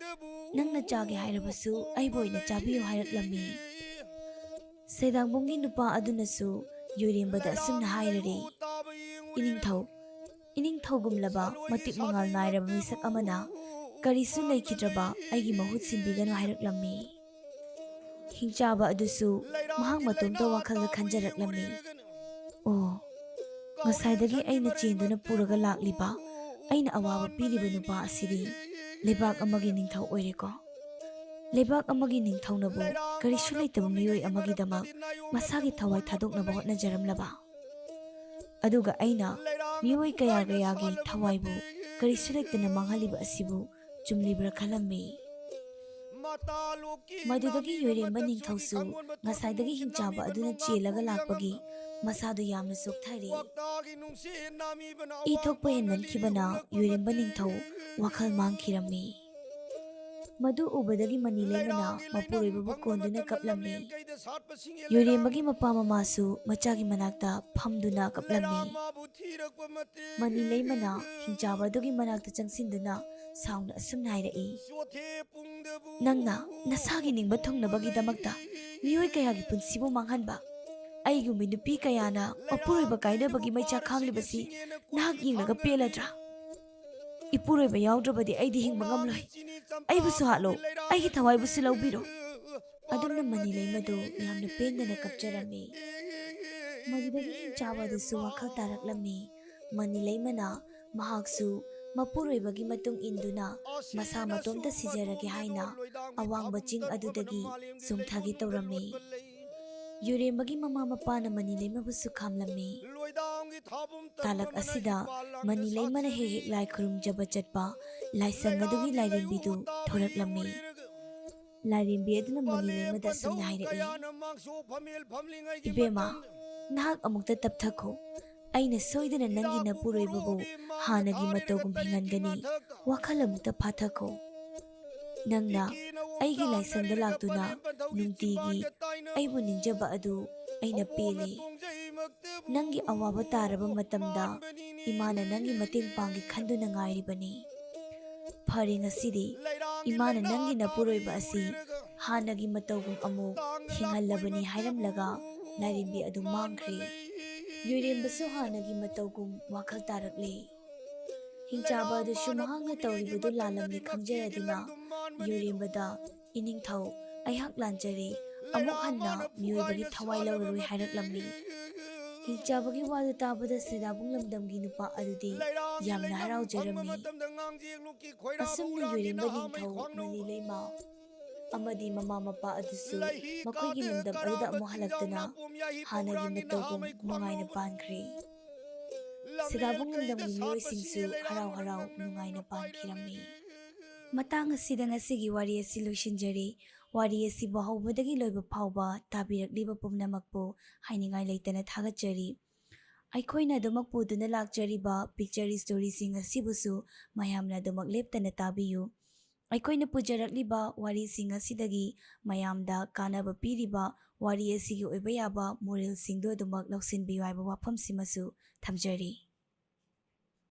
ꯅꯪꯅ ꯆꯥꯒꯦ ꯍꯥꯏꯔꯕꯁꯨ ꯑꯩꯕꯨ ꯑꯣꯏꯅ ꯆꯥꯕꯤꯌꯨ ꯍꯥꯏꯔꯛꯂꯝꯃꯤ꯫ ꯁꯩꯗꯥꯡꯕꯨꯡꯒꯤ ꯅꯨꯄꯥ ꯑꯗꯨꯅꯁꯨ ꯌꯣꯏꯔꯦꯝꯕꯗ ꯑꯁꯨꯝꯅ ꯍꯥꯏꯔꯔꯤ꯫ ꯏꯅꯤꯡꯊꯧꯒꯨꯝꯂꯕ ꯃꯇꯤꯛ ꯃꯉꯥꯜ ꯅꯥꯏꯔꯕ ꯃꯤꯁꯛ ꯑꯃꯅ ꯀꯔꯤꯁꯨ ꯂꯩꯈꯤꯗ꯭ꯔꯕ ꯑꯩꯒꯤ ꯃꯍꯨꯠ ꯁꯤꯟꯕꯤꯒꯅꯨ ꯍꯥꯏꯔꯛꯂꯝꯃꯤ꯫ ꯍꯤꯡꯆꯥꯕ ꯑꯗꯨꯁꯨ ꯃꯍꯥꯛ ꯃꯇꯣꯝꯇ ꯋꯥꯈꯜꯗ ꯈꯟꯖꯔꯛꯂꯝꯃꯤ꯫ ꯑꯣ, ꯉꯁꯥꯏꯗꯒꯤ ꯑꯩꯅ ꯆꯦꯟꯗꯨꯅ ꯄꯨꯔꯒ ꯂꯥꯛꯂꯤꯕ, ꯑꯩꯅ ꯑꯋꯥꯕ ꯄꯤꯔꯤꯕ ꯅꯨꯄꯥ ꯑꯁꯤꯗꯤ ꯂꯩꯕꯥꯛ ꯑꯃꯒꯤ ꯅꯤꯡꯊꯧ ꯑꯣꯏꯔꯦꯀꯣ꯫ ꯂꯩꯕꯥꯛ ꯑꯃꯒꯤ ꯅꯤꯡꯊꯧꯅꯕꯨ ꯀꯔꯤꯁꯨ ꯂꯩꯇꯕ ꯃꯤꯑꯣꯏ ꯑꯃꯒꯤꯗꯃꯛ ꯃꯁꯥꯒꯤ ꯊꯋꯥꯏ ꯊꯥꯗꯣꯛꯅꯕ ꯍꯣꯠꯅꯖꯔꯝꯂꯕ, ꯑꯗꯨꯒ ꯑꯩꯅ ꯃꯤꯑꯣꯏ ꯀꯌꯥꯒꯤ ꯊꯋꯥꯏꯕꯨ ꯀꯔꯤꯁꯨ ꯂꯩꯇꯅ ꯃꯥꯡꯍꯜꯂꯤꯕ ꯑꯁꯤꯕꯨ ꯆꯨꯝꯂꯤꯕ꯭ꯔꯥ ꯈꯜꯂꯝꯃꯤ꯫ ꯃꯗꯨꯗꯒꯤ ꯌꯣꯏꯔꯦꯝꯕ ꯅꯤꯡꯊꯧꯁꯨ ꯉꯁꯥꯏꯗꯒꯤ ꯍꯤꯡꯆꯥꯕ ꯑꯗꯨꯅ ꯆꯦꯜꯂꯒ ꯂꯥꯛꯄꯒꯤ ꯃꯁꯥꯗꯨ ꯌꯥꯝꯅ ꯆꯣꯛꯊꯔꯤ꯫ ꯏ ꯊꯣꯛꯄ ꯍꯦꯟꯃꯟꯈꯤꯕꯅ ꯌꯣꯏꯔꯦꯝꯕ ꯅꯤꯡꯊꯧ ꯋꯥꯈꯜ ꯃꯥꯡꯈꯤꯔꯝꯃꯤ꯫ ꯃꯗꯨ ꯎꯕꯗꯒꯤ ꯃꯅꯤ ꯂꯩꯃꯅ ꯃꯄꯨꯔꯣꯏꯕꯕꯨ ꯀꯣꯟꯗꯨꯅ ꯀꯞꯂꯝꯃꯤ꯫ ꯌꯣꯏꯔꯦꯝꯕꯒꯤ ꯃꯄꯥ ꯃꯃꯥꯁꯨ ꯃꯆꯥꯒꯤ ꯃꯅꯥꯛꯇ ꯐꯝꯗꯨꯅ ꯀꯞꯂꯝꯃꯤ꯫ ꯃꯅꯤ ꯂꯩꯃꯅ ꯍꯤꯡꯆꯥꯕ ꯑꯗꯨꯒꯤ ꯃꯅꯥꯛꯇ ꯆꯪꯁꯤꯟꯗꯨꯅ ꯁꯥꯎꯅ ꯑꯁꯨꯝꯅ ꯍꯥꯏꯔꯛꯏ꯫ ꯅꯪꯅ ꯅꯁꯥꯒꯤ ꯅꯤꯡꯕ ꯊꯨꯡꯅꯕꯒꯤꯗꯃꯛꯇ ꯃꯤꯑꯣꯏ ꯀꯌꯥꯒꯤ ꯄꯨꯟꯁꯤꯕꯨ ꯃꯥꯡꯍꯟꯕ, ꯑꯩꯒꯨꯝꯕꯤ ꯅꯨꯄꯤ ꯀꯌꯥꯅ ꯃꯄꯨꯔꯣꯏꯕ ꯀꯥꯏꯅꯕꯒꯤ ꯃꯩꯆꯥꯛ ꯈꯥꯡꯂꯤꯕꯁꯤ ꯅꯍꯥꯛ ꯌꯦꯡꯂꯒ ꯄꯦꯜꯂꯗ꯭ꯔꯥ? ꯏꯄꯨꯔꯣꯏꯕ ꯌꯥꯎꯗ꯭ꯔꯕꯗꯤ ꯑꯩꯗꯤ ꯍꯤꯡꯕ ꯉꯝꯂꯣꯏ꯫ ꯑꯩꯕꯨꯁꯨ ꯍꯥꯠꯂꯣ, ꯑꯩꯒꯤ ꯊꯋꯥꯏꯕꯨꯁꯨ ꯂꯧꯕꯤꯔꯣ꯫ ꯑꯗꯨꯝꯅ ꯃꯅꯤ ꯂꯩꯃꯗꯨ ꯌꯥꯝꯅ ꯄꯦꯟꯗꯅ ꯀꯞꯆꯔꯝꯃꯤ꯫ ꯃꯗꯨꯗꯒꯤ ꯍꯤꯡꯆꯥꯕ ꯑꯗꯨꯁꯨ ꯋꯥꯈꯜ ꯇꯥꯔꯛꯂꯝꯃꯤ꯫ ꯃꯅꯤ ꯂꯩꯃꯅ ꯃꯍꯥꯛꯁꯨ ꯃꯄꯨꯔꯣꯏꯕꯒꯤ ꯃꯇꯨꯡ ꯏꯟꯗꯨꯅ ꯃꯁꯥ ꯃꯇꯣꯝꯇ ꯁꯤꯖꯔꯒꯦ ꯍꯥꯏꯅ ꯑꯋꯥꯡꯕ ꯆꯤꯡ ꯑꯗꯨꯗꯒꯤ ꯆꯣꯡꯊꯒꯦ ꯇꯧꯔꯝꯃꯤ꯫ ꯌꯣꯏꯔꯦꯝꯕꯒꯤ ꯃꯃꯥ ꯃꯄꯥꯅ ꯃꯅꯤ ꯂꯩꯃꯕꯨꯁꯨ ꯈꯥꯝꯂꯝꯃꯤ꯫ ꯇꯥꯂꯛ ꯑꯁꯤꯗ ꯃꯅꯤ ꯂꯩꯃꯅ ꯍꯦꯛ ꯍꯦꯛ ꯂꯥꯏ ꯈꯨꯔꯨꯝꯖꯕ ꯆꯠꯄ ꯂꯥꯏꯁꯪ ꯑꯗꯨꯒꯤ ꯂꯥꯏꯔꯦꯝꯕꯤꯗꯨ ꯊꯣꯔꯛꯂꯝꯃꯤ꯫ ꯂꯥꯏꯔꯦꯝꯕꯤ ꯑꯗꯨꯅ ꯃꯅꯤ ꯂꯩꯃꯗ ꯑꯁꯨꯝꯅ ꯍꯥꯏꯔꯛꯏ꯫ ꯏꯕꯦꯝꯃ, ꯅꯍꯥꯛ ꯑꯃꯨꯛꯇ ꯇꯞꯊꯈꯣ꯫ ꯑꯩꯅ ꯁꯣꯏꯗꯅ ꯅꯪꯒꯤ ꯅꯄꯨꯔꯣꯏꯕꯕꯨ ꯍꯥꯟꯅꯒꯤ ꯃꯇꯧꯒꯨꯝ ꯍꯤꯡꯍꯟꯒꯅꯤ꯫ ꯋꯥꯈꯜ ꯑꯃꯨꯛꯇ ꯐꯥꯊꯈꯣ꯫ ꯅꯪꯅ ꯑꯩꯒꯤ ꯂꯥꯏꯁꯪꯗ ꯂꯥꯛꯇꯨꯅ ꯅꯨꯡꯇꯤꯒꯤ ꯑꯩꯕꯨ ꯅꯤꯡꯖꯕ ꯑꯗꯨ ꯑꯩꯅ ꯄꯦꯜꯂꯦ꯫ ꯅꯪꯒꯤ ꯑꯋꯥꯕ ꯇꯥꯔꯕ ꯃꯇꯝꯗ ꯏꯃꯥꯅ ꯅꯪꯒꯤ ꯃꯇꯦꯡ ꯄꯥꯡꯒꯦ ꯈꯟꯗꯨꯅ ꯉꯥꯏꯔꯤꯕꯅꯤ꯫ ꯐꯔꯦ, ꯉꯁꯤꯗꯤ ꯏꯃꯥꯅ ꯅꯪꯒꯤ ꯅꯄꯨꯔꯣꯏꯕ ꯑꯁꯤ ꯍꯥꯟꯅꯒꯤ ꯃꯇꯧꯒꯨꯝ ꯑꯃꯨꯛ ꯍꯤꯡꯍꯜꯂꯕꯅꯤ ꯍꯥꯏꯔꯝꯂꯒ ꯂꯥꯏꯔꯦꯝꯕꯤ ꯑꯗꯨ ꯃꯥꯡꯈ꯭ꯔꯦ꯫ ꯌꯣꯏꯔꯦꯝꯕꯁꯨ ꯍꯥꯟꯅꯒꯤ ꯃꯇꯧꯒꯨꯝ ꯋꯥꯈꯜ ꯇꯥꯔꯛꯂꯦ꯫ ꯍꯤꯡꯆꯥꯕ ꯑꯗꯨꯁꯨ ꯃꯍꯥꯛꯅ ꯇꯧꯔꯤꯕꯗꯨ ꯂꯥꯜꯂꯝꯂꯦ ꯈꯪꯖꯔꯗꯨꯅ ꯌꯣꯏꯔꯦꯝꯕꯗ, ꯏꯅꯤꯡꯊꯧ, ꯑꯩꯍꯥꯛ ꯂꯥꯟꯖꯔꯦ, ꯑꯃꯨꯛ ꯍꯟꯅ ꯃꯤꯑꯣꯏꯕꯒꯤ ꯊꯋꯥꯏ ꯂꯧꯔꯔꯣꯏ ꯍꯥꯏꯔꯛꯂꯝꯃꯤ꯫ ꯍꯤꯡꯆꯥꯕꯒꯤ ꯋꯥꯗꯨ ꯇꯥꯕꯗ ꯁꯩꯗꯥꯕꯨꯡ ꯂꯝꯗꯝꯒꯤ ꯅꯨꯄꯥ ꯑꯗꯨꯗꯤ ꯌꯥꯝꯅ ꯍꯔꯥꯎꯖꯔꯝꯃꯤ꯫ ꯑꯁꯨꯝꯅ ꯌꯣꯏꯔꯦꯝꯕ ꯅꯤꯡꯊꯧ, ꯃꯅꯤ ꯂꯩꯃ ꯑꯃꯗꯤ ꯃꯃꯥ ꯃꯄꯥ ꯑꯗꯨꯁꯨ ꯃꯈꯣꯏꯒꯤ ꯂꯝꯗꯝ ꯑꯗꯨꯗ ꯑꯃꯨꯛ ꯍꯜꯂꯛꯇꯨꯅ ꯍꯥꯟꯅꯒꯤ ꯃꯇꯧꯒꯨꯝ ꯅꯨꯡꯉꯥꯏꯅ ꯄꯥꯟꯈ꯭ꯔꯦ꯫ ꯁꯩꯗꯥꯕꯨꯡ ꯂꯝꯗꯝꯒꯤ ꯃꯤꯑꯣꯏꯁꯤꯡꯁꯨ ꯍꯔꯥꯎ ꯍꯔꯥꯎ ꯅꯨꯡꯉꯥꯏꯅ ꯄꯥꯟꯈꯤꯔꯝꯃꯤ꯫ ꯃꯇꯥꯡ ꯑꯁꯤꯗ ꯉꯁꯤꯒꯤ ꯋꯥꯔꯤ ꯑꯁꯤ ꯂꯣꯏꯁꯤꯟꯖꯔꯤ꯫ ꯋꯥꯔꯤ ꯑꯁꯤꯕꯨ ꯍꯧꯕꯗꯒꯤ ꯂꯣꯏꯕ ꯐꯥꯎꯕ ꯇꯥꯕꯤꯔꯛꯂꯤꯕ ꯄꯨꯝꯅꯃꯛꯄꯨ ꯍꯥꯏꯅꯤꯡꯉꯥꯏ ꯂꯩꯇꯅ ꯊꯥꯒꯠꯆꯔꯤ꯫ ꯑꯩꯈꯣꯏꯅ ꯑꯗꯨꯃꯛ ꯄꯨꯗꯨꯅ ꯂꯥꯛꯆꯔꯤꯕ ꯄꯤꯛꯆꯔ ꯁ꯭ꯇꯣꯔꯤꯁꯤꯡ ꯑꯁꯤꯕꯨꯁꯨ ꯃꯌꯥꯝꯅ ꯑꯗꯨꯃꯛ ꯂꯦꯞꯇꯅ ꯇꯥꯕꯤꯌꯨ꯫ ꯑꯩꯈꯣꯏꯅ ꯄꯨꯖꯔꯛꯂꯤꯕ ꯋꯥꯔꯤꯁꯤꯡ ꯑꯁꯤꯗꯒꯤ ꯃꯌꯥꯝꯗ ꯀꯥꯟꯅꯕ ꯄꯤꯔꯤꯕ ꯋꯥꯔꯤ ꯑꯁꯤꯒꯤ ꯑꯣꯏꯕ ꯌꯥꯕ ꯃꯣꯔꯦꯜꯁꯤꯡꯗꯨ ꯑꯗꯨꯃꯛ ꯂꯧꯁꯤꯟꯕꯤꯌꯨ ꯍꯥꯏꯕ ꯋꯥꯐꯝꯁꯤꯃꯁꯨ ꯊꯝꯖꯔꯤ꯫